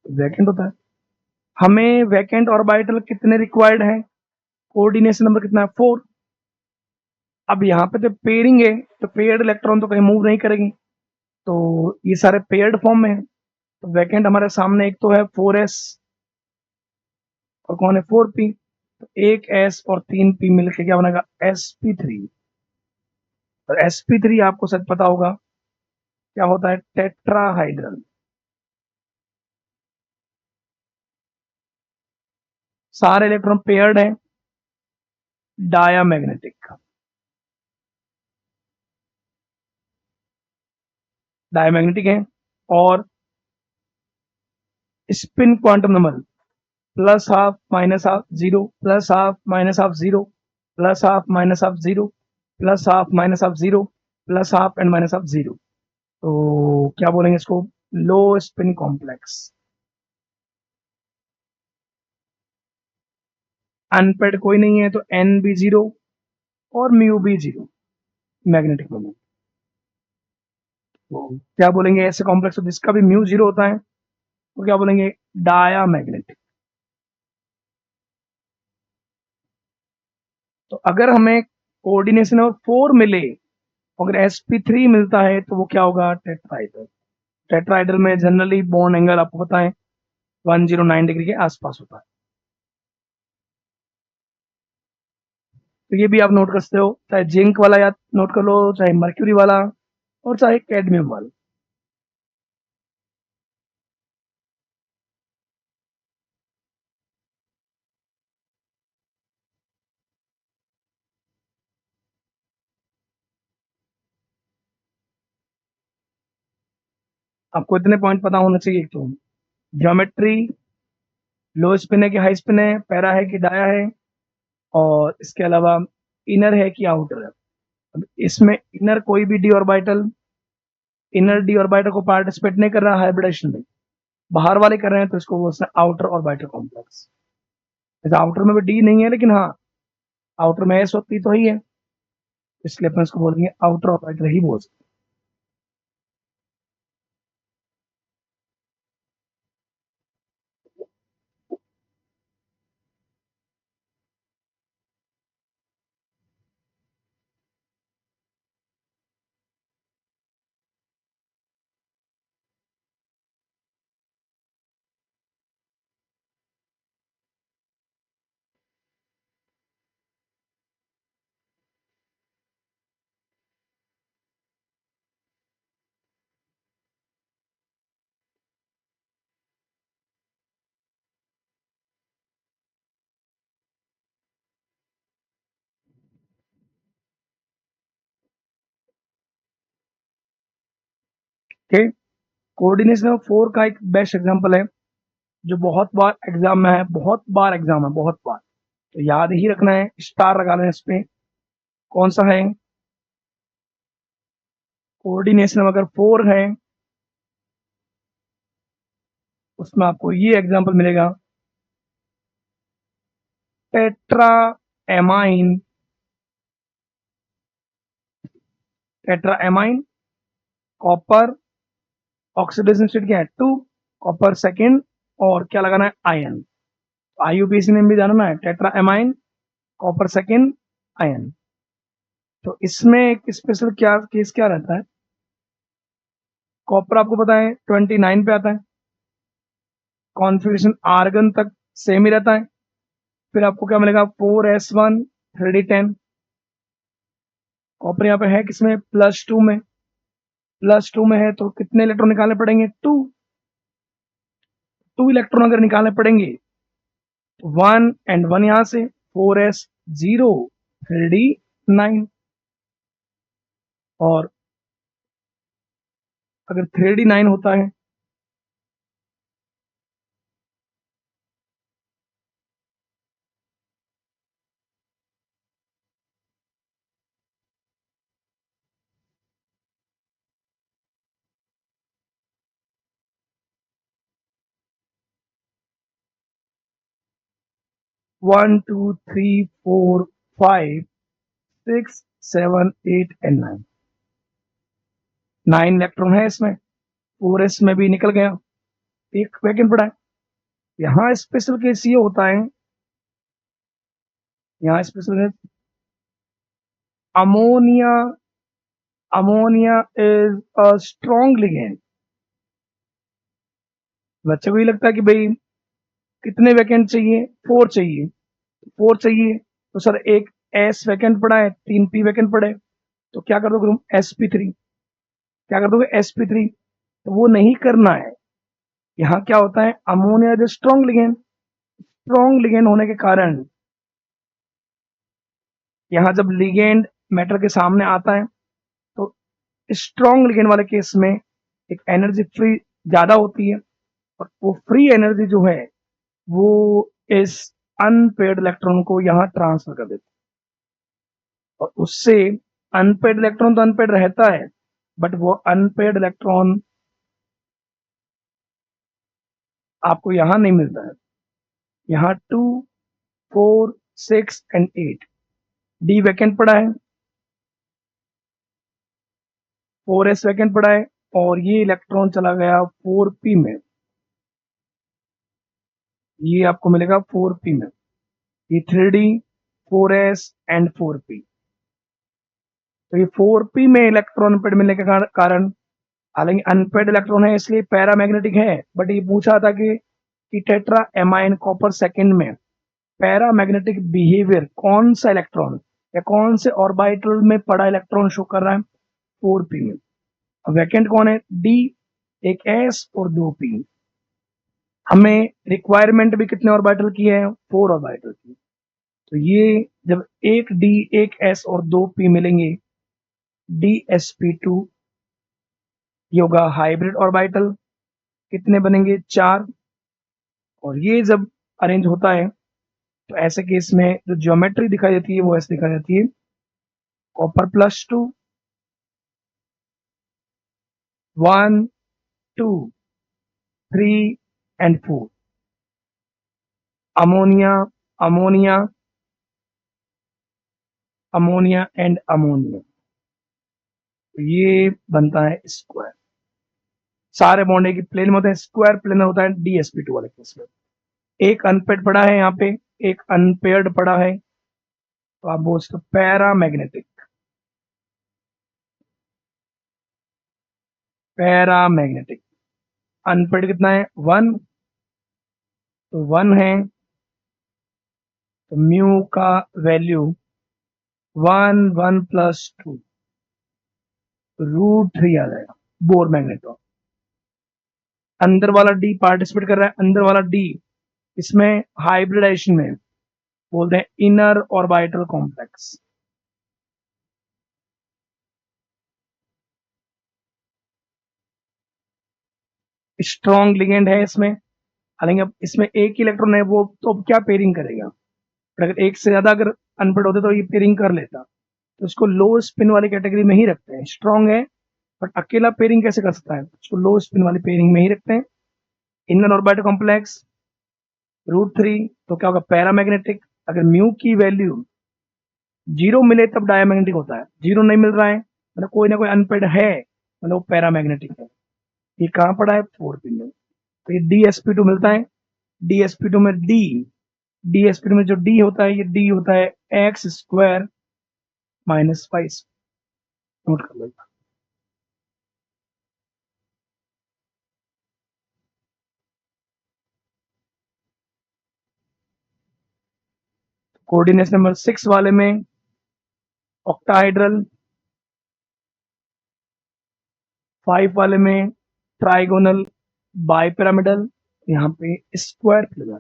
Speaker 1: वैकेंट होता है। हमें वैकेंट ऑर्बिटल कितने रिक्वायर्ड है, कोऑर्डिनेशन नंबर कितना है, 4। अब यहाँ पे तो पेयरिंग है, तो पेयर्ड इलेक्ट्रॉन तो कहीं मूव नहीं करेगी, तो ये सारे पेयर्ड फॉर्म में है। तो वैकेंट हमारे सामने एक तो है 4s और कौन है 4p, तो एक s और 3p मिलकर क्या बनेगा, sp3। और sp3 आपको शायद पता होगा क्या होता है, टेट्राहाइड्रल। सारे इलेक्ट्रॉन पेयर्ड है, डायामैग्नेटिक, डायमैग्नेटिक है, और स्पिन क्वांटम नंबर +12 -12 0 +12 -12 0 +12 -12 0 +12 -12 0 +12 एंड -12 0। तो क्या बोलेंगे इसको, लो स्पिन कॉम्प्लेक्स। अनपेड कोई नहीं है तो n भी 0 और म्यू भी 0 मैग्नेटिक मोमेंट। तो क्या बोलेंगे ऐसे कॉम्प्लेक्स जिसका भी म्यू 0 होता है तो क्या बोलेंगे, डाया मैग्नेटिक। अगर हमें कोऑर्डिनेशन नंबर 4 मिले, अगर sp3 मिलता है तो वो क्या होगा, टेट्राइडल। टेट्राइडल में जनरली बॉन्ड एंगल आपको पता है 109 डिग्री के आसपास होता है। तो ये भी आप नोट कर सकते हो, चाहे जिंक वाला या नोट कर लो, चाहे मर्क्यूरी वाला और चाहे कैडमियम वाला। आपको इतने पॉइंट पता होना चाहिए। तो ज्योमेट्री, लो स्पिन है कि हाई स्पिन है, पैरा है कि डाया है, और इसके अलावा इनर है कि आउटर है। अब इसमें इनर कोई भी D orbital, inner D orbital को पार्टिसिपेट नहीं कर रहा हाइब्रिडेशन में, बाहर वाले कर रहे हैं, तो इसको बोलते हैं आउटर ऑर्बिटल कॉम्प्लेक्स। जैसे आउटर में भी डी नहीं है, लेकिन हाँ आउटर में एस होती तो ही है, इसलिए अपन इसको बोलेंगे आउटर ऑर्बिटल ही बोल सकते हैं। कोऑर्डिनेशन ऑफ 4 का एक बेस्ट एग्जांपल है, जो बहुत बार एग्जाम में है, बहुत बार एग्जाम है, बहुत बार, तो याद ही रखना है, स्टार लगा लेना इस पे। कौन सा है, कोऑर्डिनेशन अगर 4 है उसमें आपको ये एग्जांपल मिलेगा, tetra amine, tetra amine, copper, oxidation state क्या है 2, कॉपर सेकेंड, और क्या लगाना है आयन। आईयूपीएसी ने भी जानना है, tetra amine, copper second, ion. तो इसमें एक स्पेशल क्या केस क्या रहता है, कॉपर आपको पता है 29 पे आता है, कॉन्फ़िगरेशन आर्गन तक सेम ही रहता है। फिर आपको क्या मिलेगा 4s1 3d10। कॉपर यहाँ पे है किसमें, +2 में, +2 में है तो कितने इलेक्ट्रॉन निकालने पड़ेंगे, 2 इलेक्ट्रॉन अगर निकालने पड़ेंगे, 1 एंड 1 यहां से, 4s0 3d9। और अगर 3d9 होता है 1 2 3 4 5 6 7 8 एंड 9, 9 इलेक्ट्रॉन है इसमें, 4s में भी निकल गया, एक वैकेंट पड़ा है। यहाँ स्पेशल केस ये होता है, यहाँ special case ammonia, ammonia is a strong ligand. बच्चे को ये लगता है कि भाई कितने वैकेंट चाहिए, 4 चाहिए, 4 चाहिए, तो सर एक एस वैकेंट पड़ा है, 3 पी वैकेंट पड़े, तो क्या कर दोगे तुम, sp3, क्या कर दोगे sp3। तो वो नहीं करना है। यहाँ क्या होता है, अमोनिया जो स्ट्रॉन्ग लिगेंड, स्ट्रॉन्ग लिगेंड होने के कारण यहाँ जब लिगेंड मेटल के सामने आता है, तो स्ट्रॉन्ग लिगेंड वाले केस में एक एनर्जी फ्री ज्यादा होती है, और वो फ्री एनर्जी जो है वो इस अनपेड इलेक्ट्रॉन को यहाँ ट्रांसफर कर देती है, और उससे अनपेड इलेक्ट्रॉन तो अनपेड रहता है, बट वो अनपेड इलेक्ट्रॉन आपको यहाँ नहीं मिलता है। यहाँ 2 4 6 एंड 8 डी वैकेंट पड़ा है, 4s वैकेंट पड़ा है, और ये इलेक्ट्रॉन चला गया 4p में, ये आपको मिलेगा 4p में, ये 3d 4s एंड 4p। तो ये 4p में इलेक्ट्रॉन पेड मिलने के कारण, हालांकि अनपेड इलेक्ट्रॉन है इसलिए पैरामैग्नेटिक है, बट ये पूछा था कि टेट्रा एमाइन कॉपर सेकंड में पैरामैग्नेटिक बिहेवियर कौन सा इलेक्ट्रॉन या कौन से ऑर्बिटल में पड़ा इलेक्ट्रॉन शो कर रहा है, 4p में। वैकेंट कौन है, d, एक s और 2p। हमें रिक्वायरमेंट भी कितने ऑर्बिटल की है, 4 ऑर्बिटल की। तो ये जब एक d, एक s और 2p मिलेंगे, dsp2, ये होगा हाइब्रिड ऑर्बिटल। कितने बनेंगे, 4। और ये जब अरेंज होता है तो ऐसे केस में जो ज्योमेट्री दिखाई देती है वो ऐसे दिखाई देती है, copper +2, 1 2 3 and 4, ammonia ammonia ammonia and ammonia. तो ये बनता है स्क्वायर। सारे बॉन्ड एक प्लेन में होते हैं, स्क्वायर प्लेन होता है dsp2 वाले केस में। एक अनपेड पड़ा है यहाँ पे, एक अनपेयर्ड पड़ा है, तो आप बोल सकते पैरामैग्नेटिक। पैरामैग्नेटिक अनपेड कितना है, 1, तो 1 है, तो म्यू का वैल्यू 1 1 + 2, √3 आ जाएगा, बोर मैग्नेट्रॉन। अंदर वाला डी पार्टिसिपेट कर रहा है, अंदर वाला डी इसमें हाइब्रिडाइजेशन में बोलते हैं inner orbital complex. Strong ligand है इसमें, हालांकि अब इसमें एक इलेक्ट्रॉन है, वो तो अब क्या पेयरिंग करेगा, अगर एक से ज्यादा अगर अनपेड होते तो ये पेयरिंग कर लेता। तो इसको लो स्पिन वाली कैटेगरी में ही रखते हैं। स्ट्रॉन्ग है बट अकेला पेयरिंग कैसे कर सकता है, इसको लो स्पिन वाली पेयरिंग में ही रखते हैं। इनर ऑर्बिटल कॉम्प्लेक्स √3, तो क्या होगा, पैरामैग्नेटिक। अगर म्यू की वैल्यू 0 मिले तब डायमैग्नेटिक होता है, 0 नहीं मिल रहा है मतलब कोई ना कोई अनपेड है, मतलब वो पैरामैग्नेटिक है। ये कहाँ पड़ा है, 4p में। तो ये dsp2 मिलता है। dsp2 में dsp2 में जो d होता है, ये d होता है x² - 5। नोट कर लो। कोऑर्डिनेशन नंबर 6 वाले में ऑक्टाहाइड्रल, 5 वाले में ट्राइगोनल, बाइपिरामिडल, यहाँ पे स्क्वायर फिगर।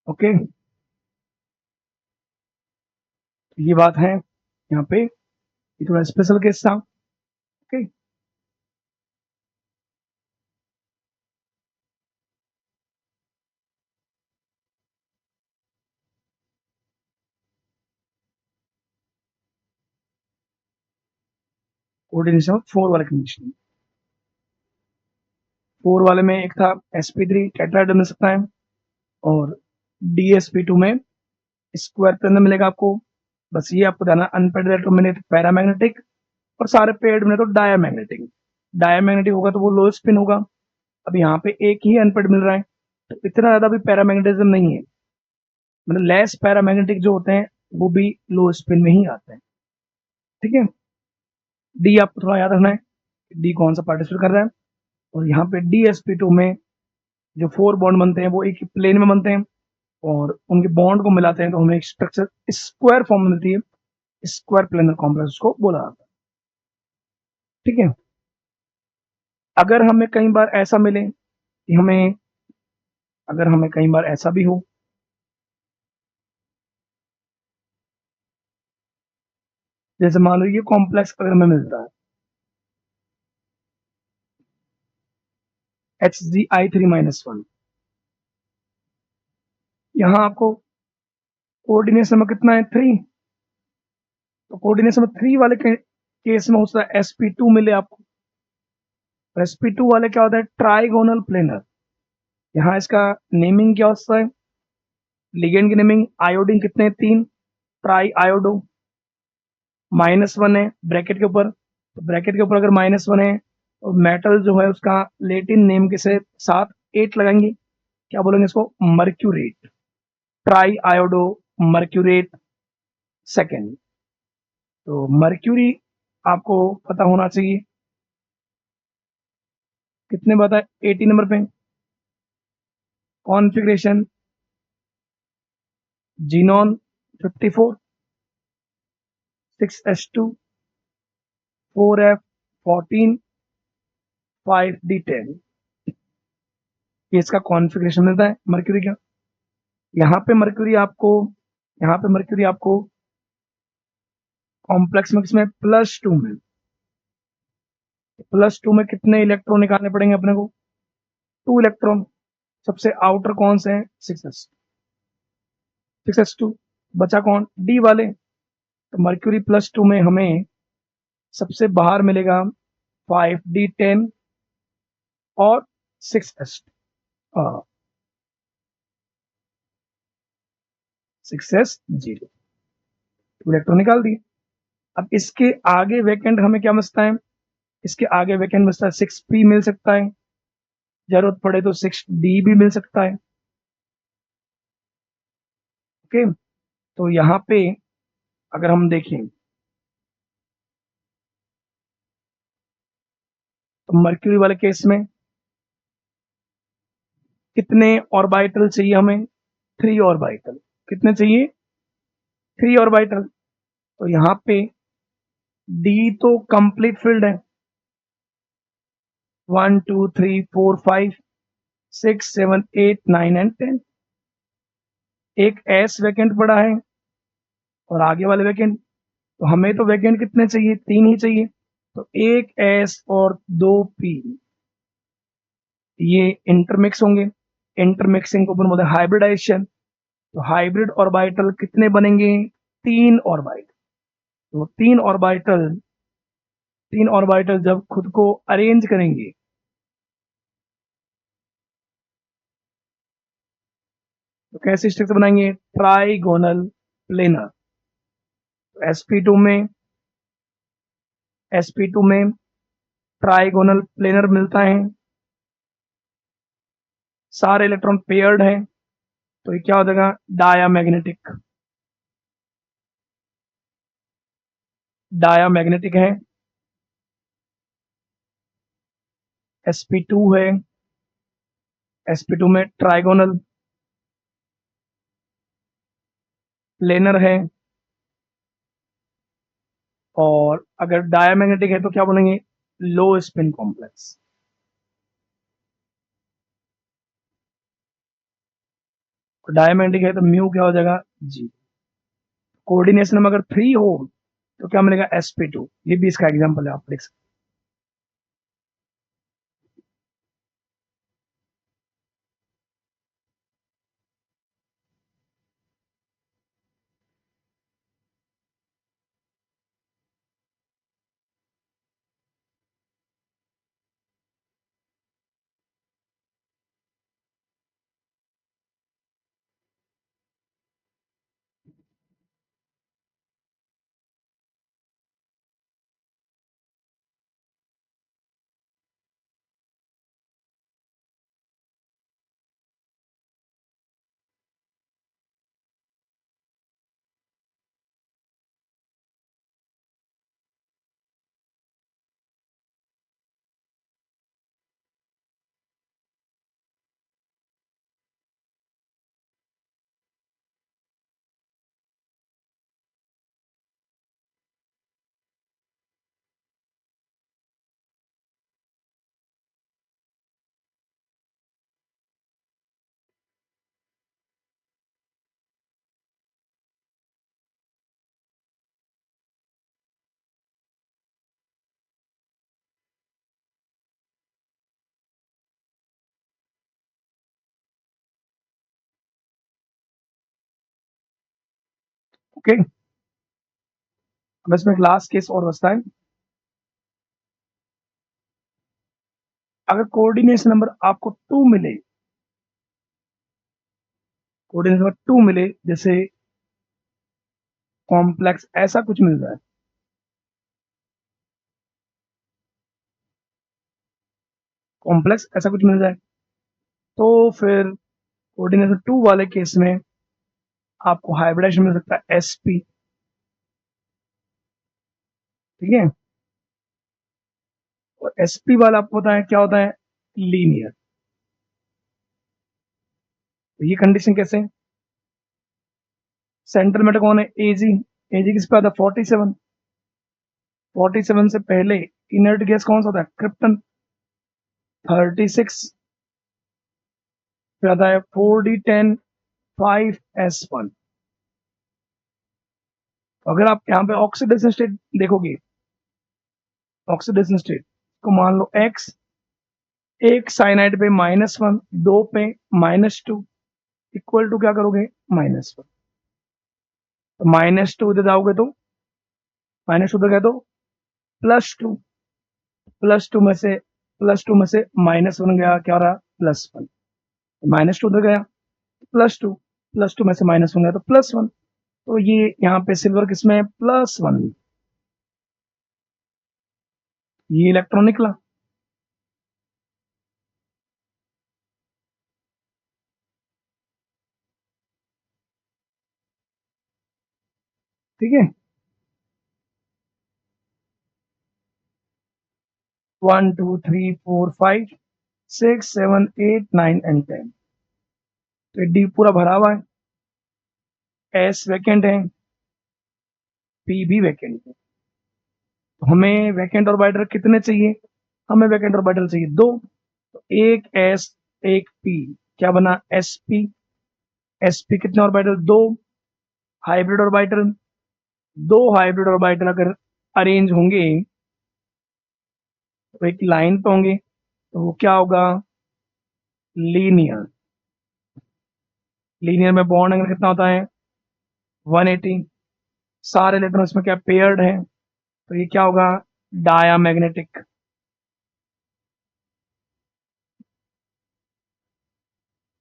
Speaker 1: ओके, तो ये बात है यहाँ पे, ये थोड़ा स्पेशल केस था। ओके, कोऑर्डिनेशन 4 वाले कंडीशन। 4 वाले में एक था sp3 टेट्राहेड्रल मिल सकता है, और dsp2 में स्क्वायर प्लेन मिलेगा आपको। बस ये आपको जाना, अनपेड इलेक्ट्रॉन मिले तो पैरामैग्नेटिक, और सारे पेड मिले तो डायमैग्नेटिक। डायमैग्नेटिक होगा तो वो लो स्पिन होगा। अब यहाँ पे एक ही अनपेड मिल रहा है, तो इतना ज्यादा भी पैरामैग्नेटिज्म नहीं है, मतलब लेस पैरामैग्नेटिक जो होते हैं वो भी लो स्पिन में ही आते हैं। ठीक है, डी आपको थोड़ा याद रखना है। डी कौन सा पार्टिसिपेट कर रहा है। और यहाँ पे DsP2 में जो 4 बॉन्ड बनते हैं वो एक ही प्लेन में बनते हैं और उनके बॉन्ड को मिलाते हैं तो हमें एक स्ट्रक्चर स्क्वायर फॉर्म में मिलती है, स्क्वायर प्लेनर कॉम्प्लेक्स उसको बोला जाता है। ठीक है, अगर हमें कई बार ऐसा मिले कि हमें अगर हमें कई बार ऐसा भी हो जैसे मान लो ये कॉम्प्लेक्स अगर हमें मिलता है HgI3-1, यहाँ आपको कोऑर्डिनेशन नंबर कितना है 3, तो कोऑर्डिनेशन नंबर 3 वाले केस में होता है sp2 मिले आपको। sp2 वाले क्या होता है ट्राइगोनल प्लेनर। यहाँ इसका नेमिंग क्या होता है, लिगेंड की नेमिंग आयोडीन कितने 3 ट्राई आयोडो, -1 है ब्रैकेट के ऊपर, तो ब्रैकेट के ऊपर अगर -1 है तो मेटल जो है उसका लेटिन नेम के साथ 8 लगाएंगे, क्या बोलेंगे इसको मर्क्यूरेट, ट्राई आयोडो मर्क्यूरेट सेकेंड। तो मर्क्यूरी आपको पता होना चाहिए कितने बताए 80 नंबर पे, configuration xenon 54, 6s2, 4f14, 5d10, ये इसका कॉन्फ़िगरेशन मिलता है मर्क्यूरी का। यहाँ पे मर्क्यूरी आपको कॉम्प्लेक्स में किसमें +2 में, +2 में कितने इलेक्ट्रॉन निकालने पड़ेंगे अपने को 2 इलेक्ट्रॉन, सबसे आउटर कौन से हैं 6s2, बचा कौन डी वाले, तो मर्क्यूरी +2 में हमें सबसे बाहर मिलेगा 5d10 और 6s 6s0, इलेक्ट्रॉन निकाल दिए। अब इसके आगे वैकेंट हमें क्या बचता है, इसके आगे वैकेंट बचता है 6p मिल सकता है, जरूरत पड़े तो 6d भी मिल सकता है। ओके, तो यहाँ पे अगर हम देखें तो मर्क्यूरी वाले केस में कितने ऑर्बिटल चाहिए हमें 3 ऑर्बिटल, कितने चाहिए 3 ऑर्बिटल, तो यहाँ पे डी तो कंप्लीट फील्ड है 1 2 3 4 5 6 7 8 9 एंड 10, एक एस वैकेंट पड़ा है और आगे वाले वैकेंट, तो हमें तो वैकेंट कितने चाहिए 3 ही चाहिए, तो एक एस और 2 पी ये इंटरमिक्स होंगे, इंटरमिक्सिंग को अपन बोलते हैं हाइब्रिडाइजेशन। तो हाइब्रिड ऑर्बिटल कितने बनेंगे 3 ऑर्बिटल, तो 3 ऑर्बिटल जब खुद को अरेंज करेंगे तो कैसे स्ट्रक्चर बनाएंगे ट्राइगोनल प्लेनर। sp2 में sp2 में ट्राइगोनल प्लेनर मिलता है, सारे इलेक्ट्रॉन पेयर्ड है, तो ये क्या हो जाएगा डायामैग्नेटिक है, sp2 है, sp2 में ट्राइगोनल प्लेनर है, और अगर डायामैग्नेटिक है तो क्या बोलेंगे लो स्पिन कॉम्प्लेक्स। डायमैग्नेटिक है तो म्यू क्या हो जाएगा जी। कोऑर्डिनेशन में अगर 3 हो तो क्या मिलेगा sp2, ये भी इसका एग्जांपल है, आप देख सकते ओके, अब इसमें एक लास्ट केस और बचता है। अगर कोऑर्डिनेशन नंबर आपको 2 मिले, कोऑर्डिनेशन नंबर 2 मिले, जैसे कॉम्प्लेक्स ऐसा कुछ मिल जाए, कॉम्प्लेक्स ऐसा कुछ मिल जाए, तो फिर कोऑर्डिनेशन 2 वाले केस में आपको हाइब्रिडेशन मिल सकता है sp। ठीक है, और sp वाला आपको पता है क्या होता है, लीनियर। तो ये कंडीशन कैसे, सेंट्रल मेटल कौन है, एजी, एजी किस पे आता है 47, 47 से पहले इनर्ट गैस कौन सा होता है, क्रिप्टन, 36 फिर आता है 4d10 5s1। अगर आप यहाँ पे ऑक्सीडेशन स्टेट देखोगे, ऑक्सीडेशन स्टेट को मान लो x, एक साइनाइड पे -1, दो पे -2, इक्वल टू क्या करोगे, -1। तो -2 इधर जाओगे तो -2 उधर गए तो +2, +2 में से -1 गया, क्या रहा, +1। -2 उधर गया, +2, +2 में से -1 गया तो +1। तो ये यहाँ पे सिल्वर किसमें है, +1, ये इलेक्ट्रॉन निकला। ठीक है, 1 2 3 4 5 6 7 8 9 एंड 10। तो डी पूरा भरा हुआ है, एस वैकेंट है, पी भी वैकेंट है। तो हमें वैकेंट ऑर्बिटल कितने चाहिए, हमें वैकेंट ऑर्बिटल चाहिए दो। तो एक एस एक पी, क्या बना, एस पी। एस पी कितने ऑर्बिटल, दो हाइब्रिड ऑर्बिटल, दो हाइब्रिड ऑर्बिटल अगर अरेंज होंगे तो एक लाइन पे होंगे, तो वो क्या होगा, लीनियर। लीनियर में बॉन्ड एंगल कितना होता है, 180। सारे इलेक्ट्रॉन इसमें क्या पेयर्ड है, तो ये क्या होगा, डायामैग्नेटिक।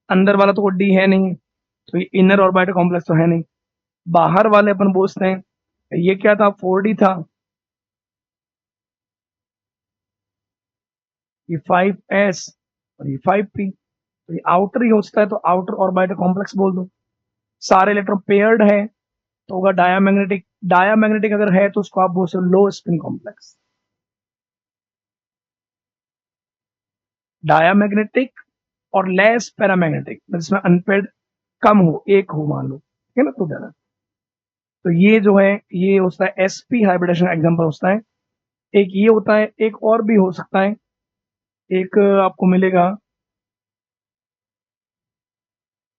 Speaker 1: अंदर वाला तो कोई डी है नहीं, तो ये इनर ऑर्बिटल कॉम्प्लेक्स तो है नहीं। बाहर वाले अपन पूछते हैं, ये क्या था, 4d था, ये 5s और ये 5p। तो ये आउटर ही होता है, तो आउटर ऑर्बिटल कॉम्प्लेक्स बोल दो। सारे इलेक्ट्रॉन पेयर्ड है तो होगा डायामैग्नेटिक। डायामैग्नेटिक अगर है तो उसको आप बोल सकते लो स्पिन कॉम्प्लेक्स। डायामैग्नेटिक और लेस पैरामैग्नेटिक, जिसमें अनपेड कम हो, एक हो मान लो, ठीक है ना, तो देना। तो ये जो है, ये होता है sp हाइब्रिडेशन एग्जांपल होता है। एक ये होता है, एक और भी हो सकता है, एक आपको मिलेगा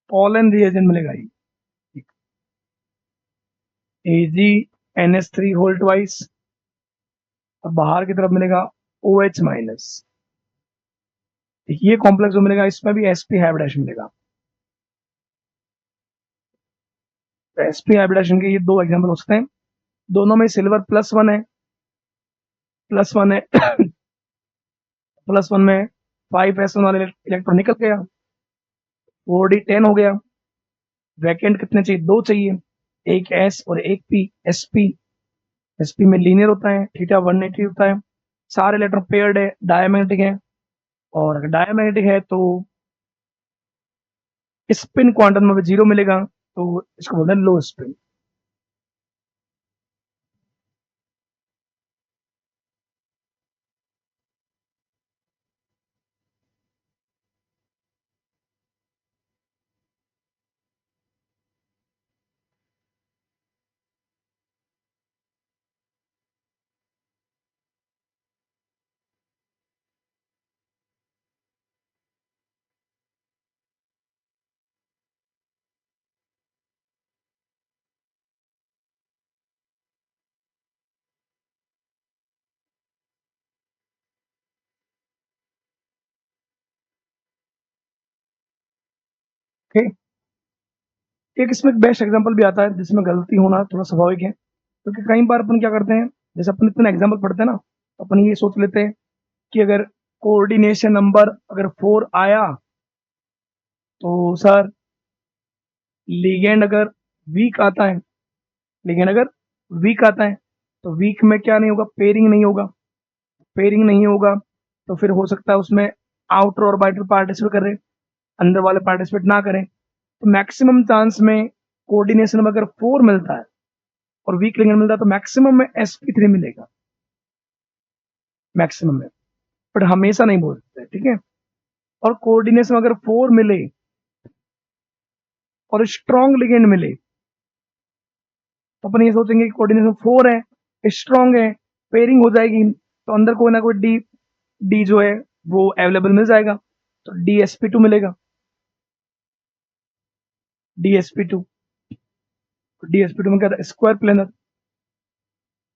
Speaker 1: पॉलन रिएजेंट मिलेगा, ये AgNH3 होल ट्वाइस, और बाहर की तरफ मिलेगा OH माइनस। ये कॉम्प्लेक्स जो मिलेगा इसमें भी sp हाइब्रिडेशन मिलेगा। तो sp हाइब्रिडेशन के ये दो एग्जांपल हो सकते हैं, दोनों में सिल्वर +1 है, +1 है +1 में 5s1 वाले इलेक्ट्रॉन निकल गया, 4d10 हो गया। वैकेंट कितने चाहिए, दो चाहिए, एक एस और एक पी, sp। sp में लीनियर होता है, थीटा 180 होता है, सारे इलेक्ट्रॉन पेयर्ड है, डायमैग्नेटिक है। और अगर डायमैग्नेटिक है तो स्पिन क्वांटम में जीरो मिलेगा, तो इसको बोलते हैं लो स्पिन। ओके, एक इसमें एक बेस्ट एग्जांपल भी आता है जिसमें गलती होना थोड़ा स्वाभाविक है, क्योंकि कई बार अपन क्या करते हैं, जैसे अपन इतना एग्जांपल पढ़ते हैं ना, तो अपन ये सोच लेते हैं कि अगर कोऑर्डिनेशन नंबर अगर 4 आया तो सर लिगेंड अगर वीक आता है, लिगेंड अगर वीक आता है तो वीक में क्या नहीं होगा, पेयरिंग नहीं होगा, पेयरिंग नहीं होगा तो फिर हो सकता है उसमें आउटर और बाइटर पार्टिसिपेट करें, अंदर वाले पार्टिसिपेट ना करें। तो मैक्सिमम चांस में कोऑर्डिनेशन में अगर 4 मिलता है और वीक लिगेंड मिलता है तो मैक्सिमम में sp3 मिलेगा, मैक्सिमम में, बट हमेशा नहीं बोल सकते, ठीक है। और कोऑर्डिनेशन अगर 4 मिले और स्ट्रॉन्ग लिगेंड मिले तो अपन ये सोचेंगे कि कोऑर्डिनेशन 4 है, स्ट्रॉन्ग है, पेयरिंग हो जाएगी तो अंदर कोई ना कोई डी डी जो है वो अवेलेबल मिल जाएगा, तो DsP2 मिलेगा, DsP2, DsP2 में क्या था, स्क्वायर प्लेनर।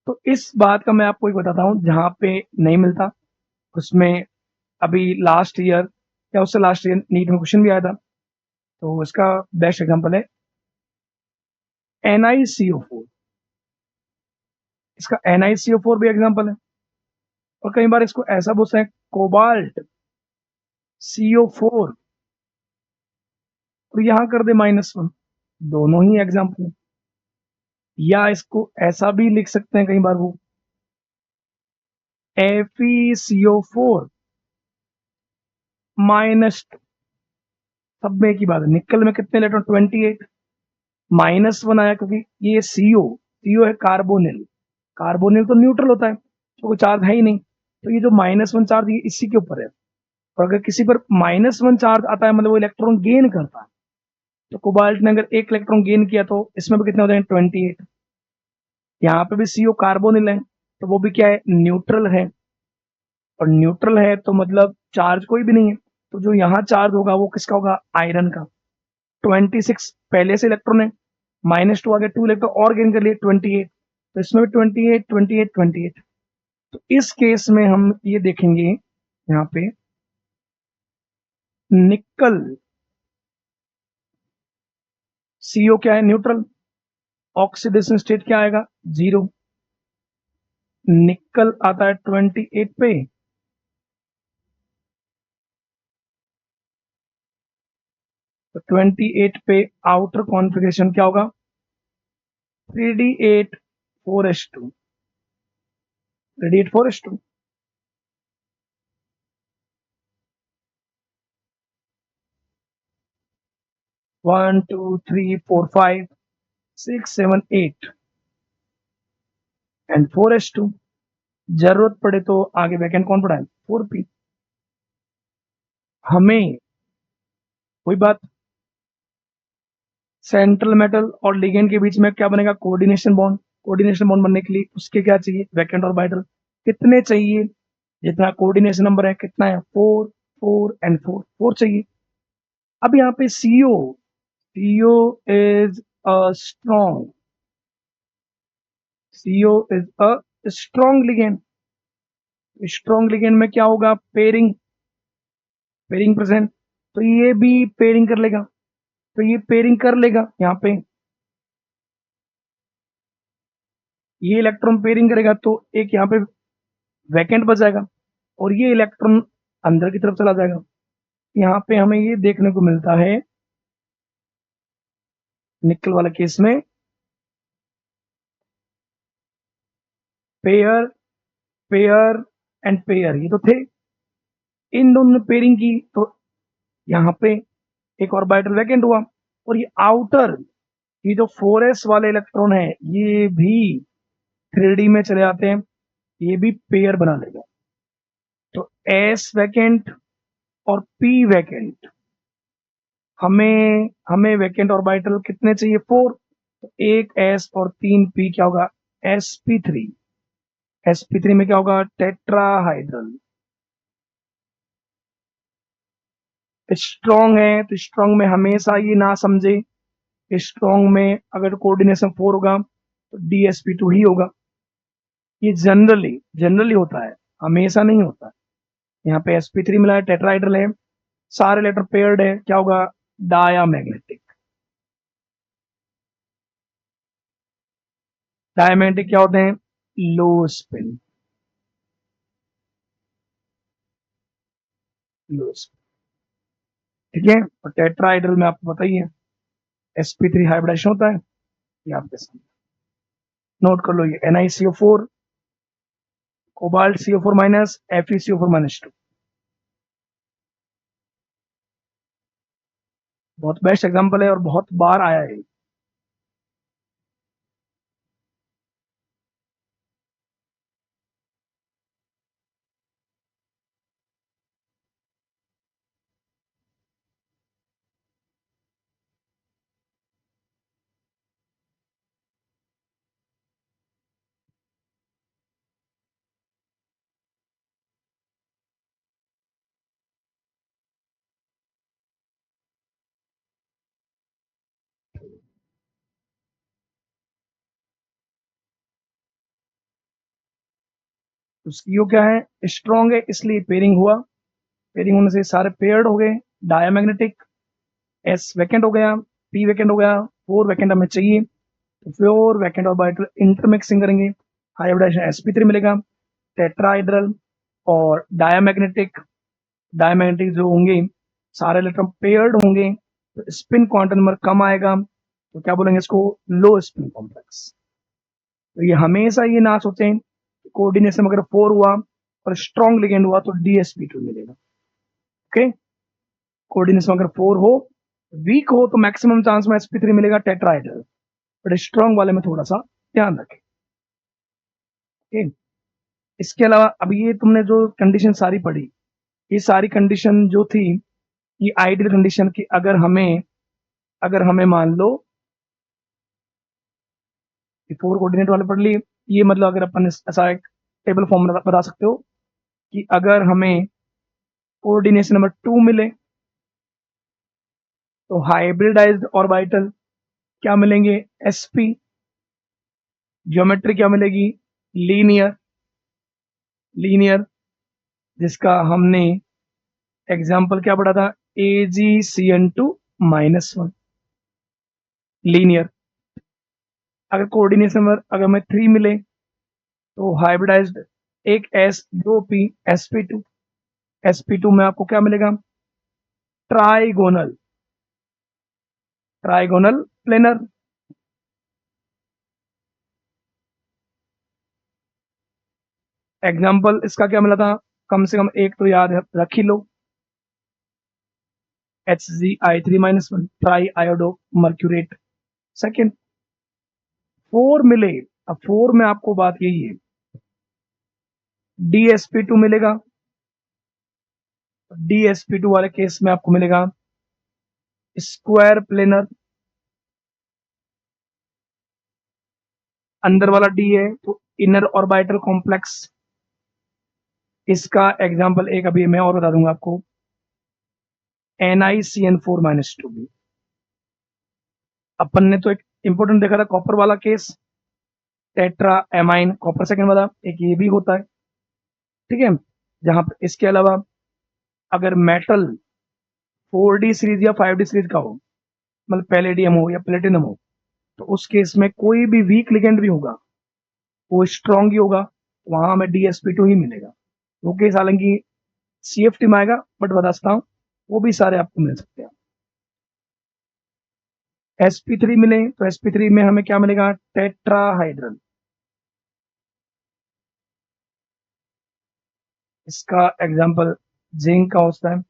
Speaker 1: तो इस बात का मैं आपको एक बताता हूँ जहां पे नहीं मिलता, उसमें अभी लास्ट ईयर या उससे लास्ट ईयर नीट में क्वेश्चन भी आया था, तो इसका बेस्ट एग्जांपल है NiCO4, इसका NiCO4 भी एग्जांपल है। और कई बार इसको ऐसा बोलते हैं कोबाल्ट CO4 और यहां कर दे -1, दोनों ही एग्जांपल है। या इसको ऐसा भी लिख सकते हैं कई बार वो FeCO4 -2, सब में एक ही बात है। निकल में कितने इलेक्ट्रॉन, 28, -1 आया क्योंकि ये CO है कार्बोनिल, कार्बोनिल तो न्यूट्रल होता है तो कोई चार्ज है ही नहीं, तो ये जो -1 चार्ज ये इसी के ऊपर है। और अगर किसी पर -1 चार्ज आता है मतलब वो इलेक्ट्रॉन गेन करता है, तो कोबाल्ट ने अगर 1 इलेक्ट्रॉन गेन किया तो इसमें भी कितने हो जाएंगे, 28। यहाँ पे भी CO कार्बोनिल है तो वो भी क्या है, न्यूट्रल है, और न्यूट्रल है तो मतलब चार्ज कोई भी नहीं है, तो जो यहाँ चार्ज होगा वो किसका होगा, आयरन का। 26 पहले से इलेक्ट्रॉन है, -2 आगे 2 इलेक्ट्रॉन और गेन कर लिए 28, तो इसमें भी 28 28 28। तो इस केस में हम ये देखेंगे यहाँ पे निकल CO क्या है, न्यूट्रल, ऑक्सीडेशन स्टेट क्या आएगा, 0, निकल आता है 28 पे, तो 28 पे आउटर कॉन्फ़िगरेशन क्या होगा, 3D8 4s2, 3D8 4s2। 1 2 3 4 5 6 7 8 and 4s2। जरूरत पड़े तो आगे वैकेंट कौन पड़ा है, 4p। हमें कोई बात, सेंट्रल मेटल और लिगेंड के बीच में क्या बनेगा, कोऑर्डिनेशन बॉन्ड, कोऑर्डिनेशन बॉन्ड बनने के लिए उसके क्या चाहिए, वैकेंट और बाइटल कितने चाहिए, जितना कोऑर्डिनेशन नंबर है कितना है, 4 4 एंड 4 4 चाहिए। अब यहाँ पे CO is a strong, CO is a strong ligand, strong ligand में क्या होगा, पेयरिंग, पेयरिंग प्रेजेंट, तो ये भी पेयरिंग कर लेगा, तो ये पेयरिंग कर लेगा, यहाँ पे ये इलेक्ट्रॉन पेयरिंग करेगा तो एक यहाँ पे वैकेंट बच जाएगा और ये इलेक्ट्रॉन अंदर की तरफ चला जाएगा। यहाँ पे हमें ये देखने को मिलता है निकल वाला केस में पेयर पेयर एंड पेयर, ये तो थे, इन दोनों ने पेयरिंग की तो यहाँ पे एक ऑर्बिटल वैकेंट हुआ, और ये आउटर ये जो 4s वाले इलेक्ट्रॉन है ये भी 3D में चले जाते हैं, ये भी पेयर बना लेगा, तो s वैकेंट और p वैकेंट, हमें वैकेंट ऑर्बिटल कितने चाहिए, 4, तो एक s और 3 p क्या होगा, sp3, sp3 में क्या होगा, टेट्राहाइड्रल। स्ट्रॉन्ग है तो स्ट्रॉन्ग में हमेशा ये ना समझे, स्ट्रॉन्ग में अगर कोऑर्डिनेशन 4 होगा तो DsP2 ही होगा, ये जनरली होता है, हमेशा नहीं होता। यहाँ पे sp3 मिला है, टेट्राहाइड्रल है, सारे लेटर पेयर्ड है, क्या होगा, डायामैग्नेटिक। डायमैग्नेटिक क्या होते हैं? लो स्पिन, लो स्पिन, ठीक है। और टेट्राहाइड्रल में आपको पता ही है sp3 हाइब्रिडाइजेशन होता है, ये आपके सामने नोट कर लो, ये NiCO4 cobalt CO4 minus FeCO4 minus 2, बहुत बेस्ट एग्जांपल है और बहुत बार आया है। तो CO क्या है? स्ट्रॉन्ग है, इसलिए पेयरिंग हुआ, पेयरिंग होने से सारे पेयर्ड हो गए। डायमैग्नेटिक, S वैकेंट हो गया, P वैकेंट हो गया, 4 वैकेंट हमें चाहिए, तो 4 वैकेंट ऑर्बिटल इंटरमिक्सिंग करेंगे, हाइब्रिडाइजेशन sp3 मिलेगा। टेट्राहाइड्रल और डायमैग्नेटिक, डायमैग्नेटिक जो होंगे सारे इलेक्ट्रॉन पेयर्ड होंगे, तो स्पिन क्वांटम नंबर कम आएगा, तो क्या बोलेंगे इसको? लो स्पिन कॉम्प्लेक्स। तो ये हमेशा ये ना सोचें कोऑर्डिनेशन अगर 4 हुआ और स्ट्रॉन्ग लिगेंड हुआ तो DsP2 मिलेगा, ओके। कोऑर्डिनेशन अगर 4 हो, वीक हो तो मैक्सिमम चांस में sp3 मिलेगा टेट्राहाइड्रल, बट स्ट्रॉन्ग वाले में थोड़ा सा ध्यान रखें, ओके। इसके अलावा अब ये तुमने जो कंडीशन सारी पढ़ी, ये सारी कंडीशन जो थी, ये आइडियल कंडीशन की अगर हमें मान लो कि 4 कोऑर्डिनेट वाले पढ़ लिए, ये मतलब अगर अपन ऐसा एक टेबल फॉर्म बता सकते हो कि अगर हमें कोऑर्डिनेशन नंबर 2 मिले तो हाइब्रिडाइज्ड ऑर्बिटल क्या मिलेंगे? sp, ज्योमेट्री क्या मिलेगी? लीनियर, लीनियर, जिसका हमने एग्जाम्पल क्या पढ़ा था? AgCN2 -1, linear. अगर कोऑर्डिनेशन नंबर अगर हमें 3 मिले तो हाइब्रिडाइज्ड, एक S 2p sp2, sp2 में आपको क्या मिलेगा? Trigonal, trigonal planar. एग्जाम्पल इसका क्या मिला था? कम से कम एक तो याद रख ही लो, HgI3-1 ट्राई आयोडो मर्क्यूरेट। सेकेंड, 4 मिले, अब 4 में आपको बात यही है, DsP2 मिलेगा, DsP2 वाले केस में आपको मिलेगा स्क्वायर प्लेनर, अंदर वाला D है तो इनर ऑर्बिटल कॉम्प्लेक्स। इसका एग्जाम्पल एक अभी मैं और बता दूंगा आपको, NiCN4-2 भी। अपन ने तो एक इंपॉर्टेंट देखा था कॉपर वाला case, tetra amine copper second वाला, एक ये भी होता है, ठीक है। जहां पर इसके अलावा अगर मेटल 4D सीरीज या 5D सीरीज का हो, मतलब पैलेडियम हो या प्लेटिनम हो, तो उस केस में कोई भी वीक लिगेंड भी होगा वो स्ट्रॉन्ग ही होगा, वहां हमें DsP2 ही मिलेगा। वो केस हालांकि CFT में आएगा, बट बताता हूँ वो भी सारे आपको मिल सकते हैं। sp3 मिले तो sp3 में हमें क्या मिलेगा? टेट्राहाइड्रल। इसका एग्जाम्पल जिंक का होता है,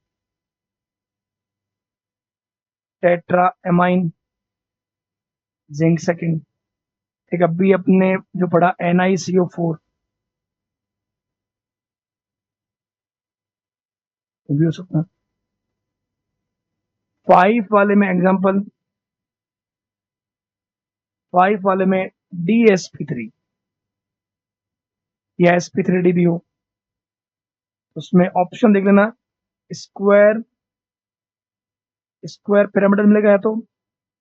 Speaker 1: टेट्रा एमाइन, जिंक सेकंड। ठीक, अभी अपने जो पढ़ा NiCO4 वो भी हो सकता है। 5 वाले में एग्जाम्पल, 5 वाले में DsP3 या sp3d भी हो, उसमें ऑप्शन देख लेना, स्क्वायर, स्क्वायर पिरामिडल मिलेगा, तो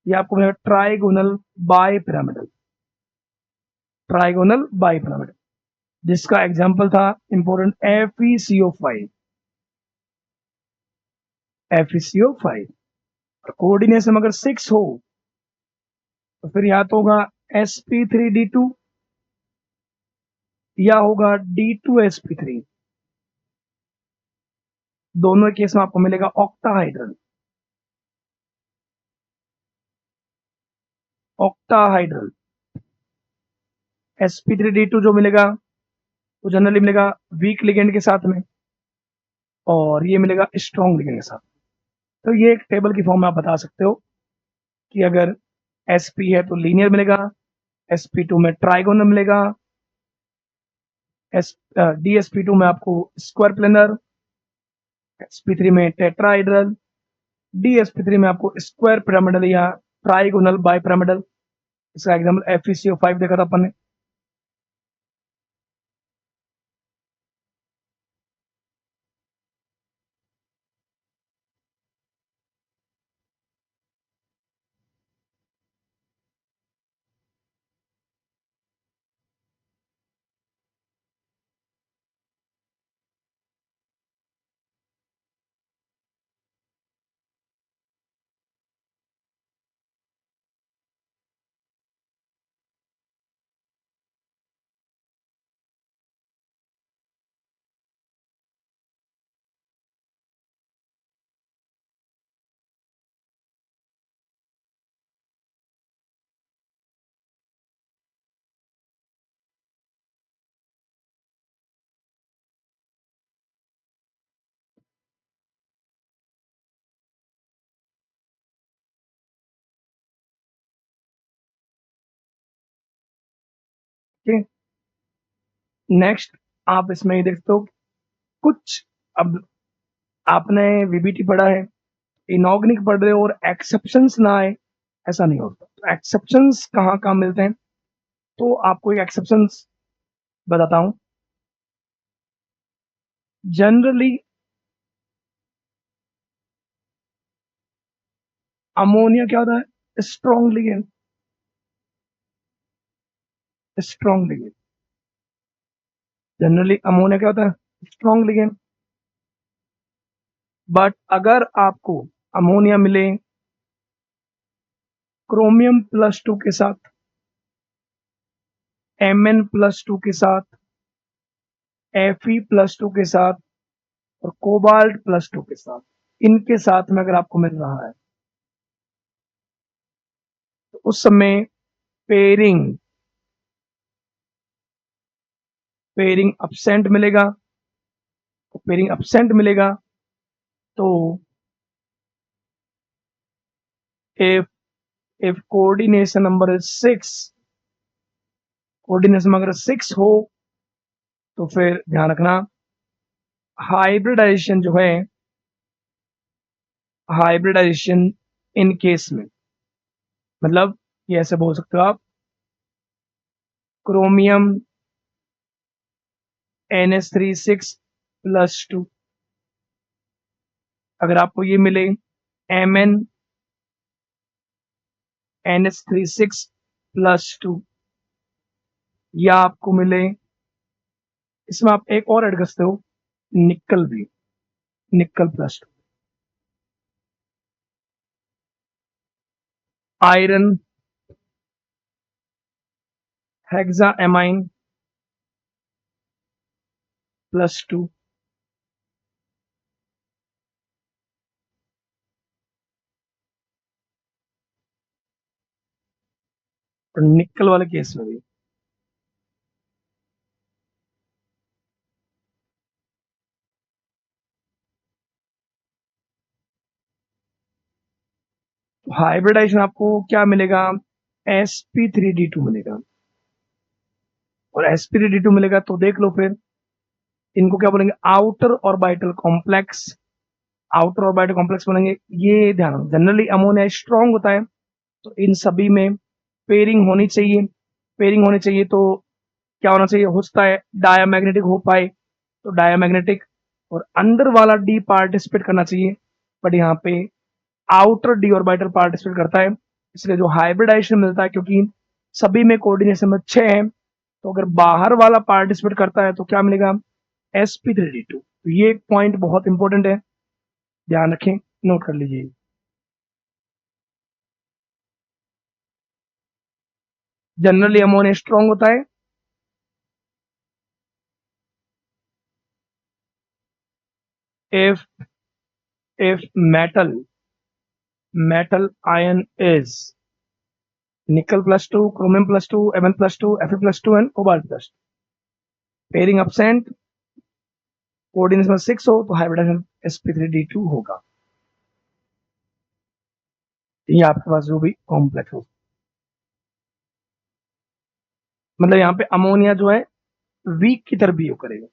Speaker 1: या आपको मिलेगा trigonal bipyramidal, trigonal bipyramidal, जिसका एग्जाम्पल था इंपोर्टेंट FeCO5, FeCO5। कोऑर्डिनेशन अगर 6 हो तो फिर या तो होगा sp3d2 या होगा D2sp3। दोनों केस में आपको मिलेगा ऑक्टाहाइड्रल। ऑक्टाहाइड्रल sp3d2 जो मिलेगा वो जनरली मिलेगा वीक लिगेंड के साथ में, और ये मिलेगा स्ट्रॉन्ग लिगेंड के साथ। तो ये एक टेबल की फॉर्म में आप बता सकते हो कि अगर sp है तो लीनियर मिलेगा, sp2 में ट्राइगोनल मिलेगा, dsp2 में आपको स्क्वायर प्लेनर, sp3 में टेट्राहाइड्रल, dsp3 में आपको स्क्वायर पिरामिडल या ट्राइगोनल बाइपिरामिडल। इसका एग्जाम्पल FeCO5 देखा था अपन ने। ठीक, नेक्स्ट आप इसमें ये देखते हो कुछ, अब आपने वीबीटी पढ़ा है, इनऑर्गेनिक पढ़ रहे हो और एक्सेप्शंस ना आए, ऐसा नहीं होता। तो एक्सेप्शंस कहाँ कहाँ मिलते हैं, तो आपको एक एक्सेप्शंस बताता हूं। जनरली अमोनिया क्या होता है, strong ligand. Strong ligand generally ammonia क्या होता है, स्ट्रॉन्ग लिगेंड। बट अगर आपको अमोनिया मिले क्रोमियम+2 के साथ, Mn+2 के साथ, Fe+2 के साथ और कोबाल्ट+2 के साथ, इनके साथ में अगर आपको मिल रहा है तो उस समय पेयरिंग पेयरिंग absent मिलेगा। तो पेयरिंग absent मिलेगा तो if if coordination number is 6, coordination अगर 6 हो तो फिर ध्यान रखना हाइब्रिडाइजेशन जो है, हाइब्रिडाइजेशन इन केस में, मतलब ये ऐसे बोल सकते हो आप, क्रोमियम NH3 6+2, अगर आपको ये मिले Mn NH3 6+2, या आपको मिले, इसमें आप एक और ऐड कर सकते हो निकल भी, निकल+2, आयरन हेक्साएमाइन+2, और निकल वाले केस में भी हाइब्रिडाइजेशन आपको क्या मिलेगा, sp3d2 मिलेगा। और sp3d2 मिलेगा तो देख लो फिर इनको क्या बोलेंगे, outer orbital complex. Outer orbital complex बोलेंगे। ये ध्यान रखो, जनरली अमोनिया स्ट्रॉन्ग होता है तो इन सभी में पेयरिंग होनी चाहिए। पेयरिंग होनी चाहिए तो क्या होना चाहिए, होता है डायामैग्नेटिक हो पाए तो डायामैग्नेटिक, और अंदर वाला डी पार्टिसिपेट करना चाहिए, बट यहाँ पे आउटर डी ऑर्बिटल पार्टिसिपेट करता है। इसलिए जो हाइब्रिडाइजेशन मिलता है, क्योंकि सभी में कोऑर्डिनेशन में 6 है, तो अगर बाहर वाला पार्टिसिपेट करता है तो क्या मिलेगा, sp3d2। तो ये एक पॉइंट बहुत इंपॉर्टेंट है, ध्यान रखें, नोट कर लीजिए। जनरली अमोनिया स्ट्रॉन्ग होता है if metal ion is nickel +2, chromium +2, Mn +2, Fe+2 and cobalt +2, pairing absent, coordinates में 6 हो तो हाइब्रिडाइजेशन sp3d2 होगा। ये आपके पास जो भी कॉम्प्लेक्स हो, मतलब यहाँ पे अमोनिया जो है वीक की तरफ बिहेव करेगा।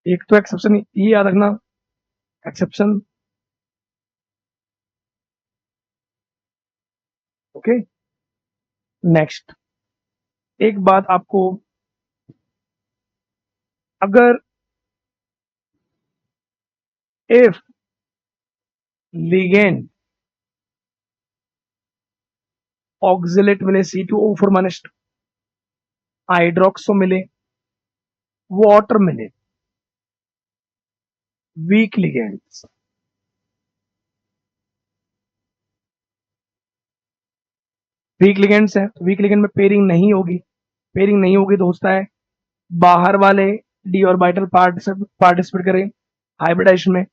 Speaker 1: एक तो एक्सेप्शन ये याद रखना, एक्सेप्शन, ओके। नेक्स्ट एक बात आपको, अगर इफ लिगेंड ऑक्सिलेट मिले C2O4 - हाइड्रोक्सो मिले, वाटर मिले, वीक लिगेंड्स, वीक लिगेंड्स है तो वीक लिगेंड में पेयरिंग नहीं होगी, पेयरिंग नहीं होगी तो होता है बाहर वाले डी ऑर्बिटल पार्टिसिपेट करें हाइब्रिडाइजेशन में।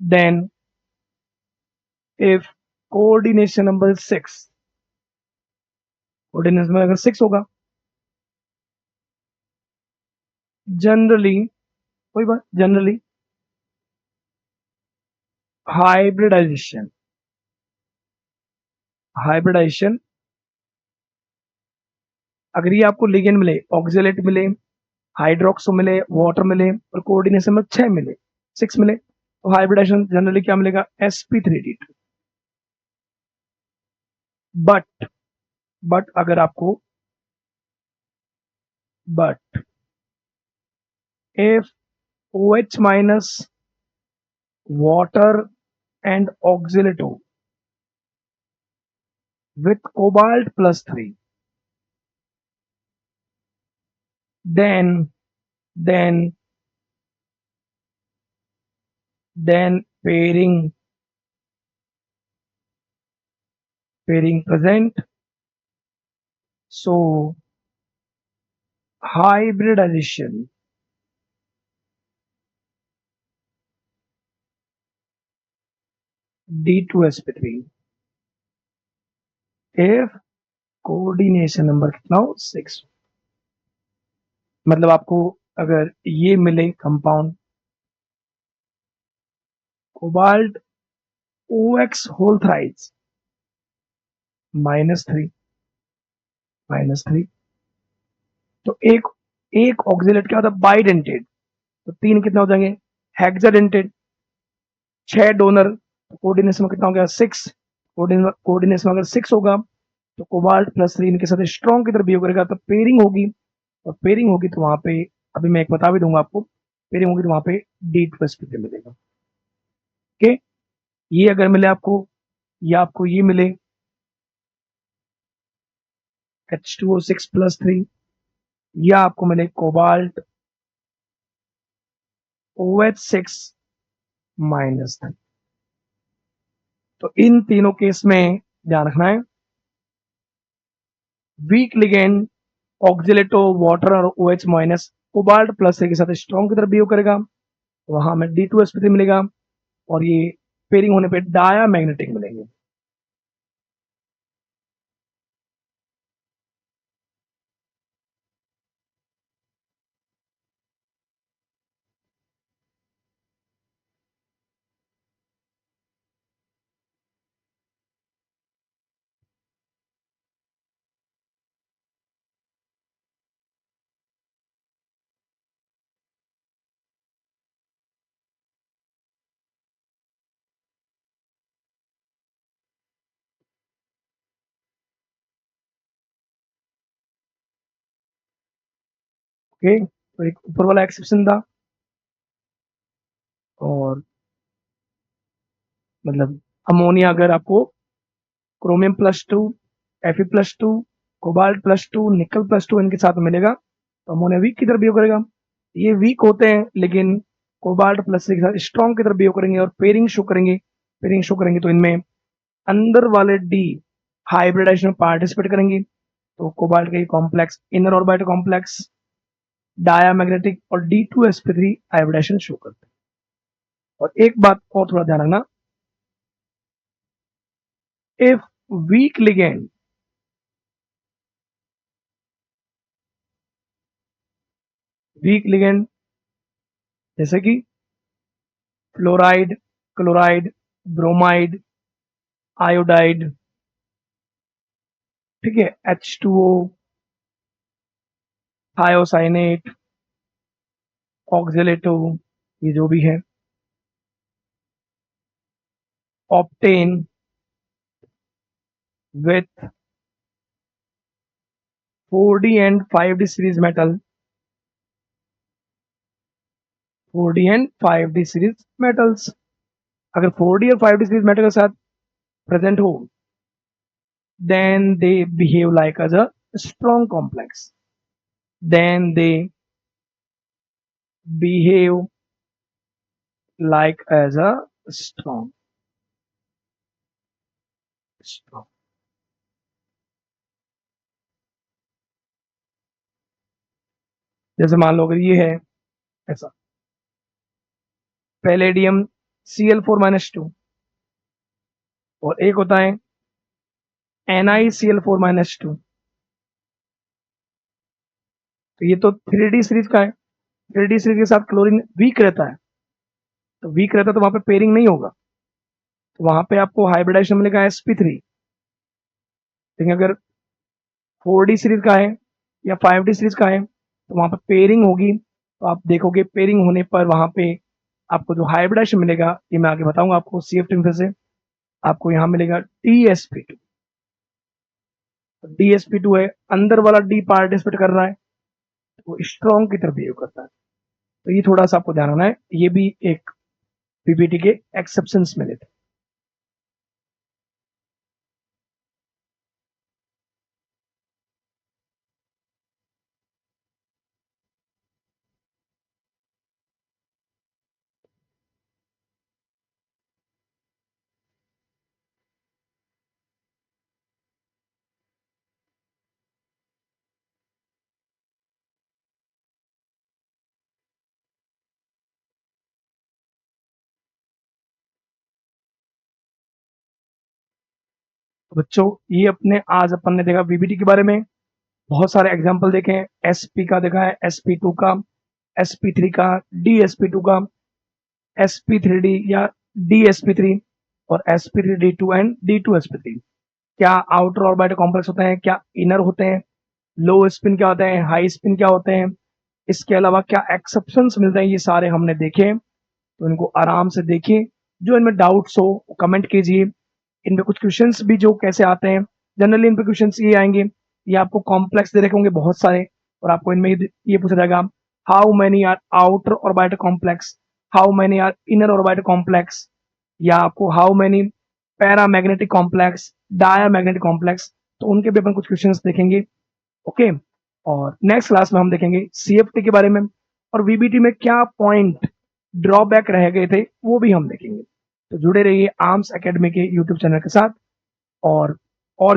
Speaker 1: Then if coordination number 6, coordination में अगर 6 होगा, जनरली कोई बात, जनरली हाइब्रिडाइजेशन, हाइब्रिडाइजेशन अगर ये आपको लिगेंड मिले, ऑक्सिलेट मिले, हाइड्रोक्सो मिले, वाटर मिले और कोऑर्डिनेशन में 6 मिले, 6 मिले, तो हाइब्रिडाइजेशन जनरली क्या मिलेगा, sp3d2। बट अगर आपको, but if OH minus water and oxalato with cobalt +3, then then pairing present, so hybridization D2sp3 if coordination number कितना हो, 6। मतलब आपको अगर ये मिले compound cobalt OX whole thrice -3 तो एक ऑक्सिलेट क्या होता है, बाइडेंटेड, तो 3 कितना हो जाएंगे, हेक्साडेंटेड, 6 डोनर, कोऑर्डिनेशन में कितना हो गया, 6, कोऑर्डिनेशन अगर 6 होगा तो कोबाल्ट +3 इनके साथ स्ट्रॉन्ग की तरफ बिहेव करेगा, तो पेयरिंग होगी, और पेयरिंग होगी तो वहां पे, अभी मैं एक बता भी दूंगा आपको, पेयरिंग होगी तो वहां पे D2sp3 मिलेगा। ओके, ये अगर मिले आपको, या आपको ये मिले H2O6 +3, या आपको मिले कोबाल्ट OH6 - 3, तो इन तीनों केस में ध्यान रखना है, वीक लिगेंड ऑक्सिलेटो वाटर और OH- कोबाल्ट +3 के साथ स्ट्रॉन्ग की तरफ बिहेव करेगा, वहां हमें D2sp3 मिलेगा, और ये पेयरिंग होने पे डाया मैग्नेटिक मिलेंगे। ओके, तो एक ऊपर वाला एक्सेप्शन था, और मतलब अमोनिया अगर आपको क्रोमियम +2, Fe+2, कोबाल्ट +2, निकल +2 इनके साथ मिलेगा तो अमोनिया वीक की तरफ बिहेव करेगा। ये वीक होते हैं लेकिन कोबाल्ट +3 के साथ स्ट्रॉन्ग की तरफ बिहेव करेंगे और पेयरिंग शो करेंगे तो इनमें अंदर वाले डी हाइब्रिडाइजेशन में पार्टिसिपेट करेंगी। तो कोबाल्ट का ये complex inner orbital complex diamagnetic और D2sp3 हाइब्रिडाइजेशन शो करते हैं। और एक बात और थोड़ा ध्यान रखना, इफ वीक लिगेंड जैसे कि फ्लोराइड, क्लोराइड, ब्रोमाइड, आयोडाइड, ठीक है, H2O, थायोसाइनेट, ऑक्जेलेटो, ये जो भी है, often with 4D and 5D series metal, 4D and 5D series metals, अगर 4D और 5D सीरीज मेटल के साथ प्रेजेंट हो then they behave like as a strong complex, then they behave like as a strong। जैसे मान लो अगर ये है ऐसा, पैलेडियम Cl4-2 और एक होता है NiCl4-2, तो ये तो 3D सीरीज का है, 3D सीरीज के साथ क्लोरीन वीक रहता है, तो वीक रहता है तो वहां पे पेयरिंग नहीं होगा, तो वहां पे आपको हाइब्रिडाइजेशन मिलेगा sp3। लेकिन अगर 4D सीरीज का है या 5D सीरीज का है तो वहां पे पेयरिंग होगी, तो आप देखोगे पेयरिंग होने पर वहां पे आपको जो हाइब्रिडाइजेशन मिलेगा ये मैं आगे बताऊंगा आपको CF टीम से, आपको यहाँ मिलेगा DsP2। DsP2 है, अंदर वाला डी पार्टिसिपेट कर रहा है, वो स्ट्रॉन्ग की तरफ बिहेव करता है, तो ये थोड़ा सा आपको ध्यान रखना है, ये भी एक पीपीटी के एक्सेप्शंस में लेते हैं। तो बच्चों ये अपने आज अपन ने देखा वीबीटी के बारे में, बहुत सारे एग्जाम्पल देखे हैं, एसपी का देखा है, sp2 का, sp3 का, DsP2 का, sp3d या DsP3 और sp3d2 एंड D2sp3। क्या आउटर ऑर्बिटल कॉम्प्लेक्स होते हैं, क्या इनर होते हैं, लो स्पिन क्या होते हैं, हाई स्पिन क्या होते हैं, इसके अलावा क्या एक्सेप्शंस मिलते हैं, ये सारे हमने देखे, तो इनको आराम से देखिए, जो इनमें डाउट्स हो कमेंट कीजिए। इनमें कुछ क्वेश्चंस भी जो कैसे आते हैं, जनरली इन पे क्वेश्चंस ये आएंगे, ये आपको कॉम्प्लेक्स दे रखे होंगे बहुत सारे, और आपको इनमें ये पूछा जाएगा how many are outer orbital complex, how many are inner orbital complex, या आपको how many paramagnetic complex, diamagnetic complex, तो उनके भी अपन कुछ क्वेश्चंस देखेंगे। ओके, और नेक्स्ट क्लास में हम देखेंगे सीएफटी के बारे में, और वीबीटी में क्या पॉइंट ड्रॉबैक रह गए थे वो भी हम देखेंगे। तो जुड़े रहिए आर्म्स एकेडमी के यूट्यूब चैनल के साथ, और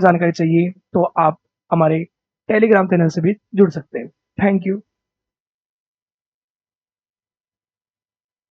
Speaker 1: जानकारी चाहिए तो आप हमारे टेलीग्राम चैनल से भी जुड़ सकते हैं। Thank you.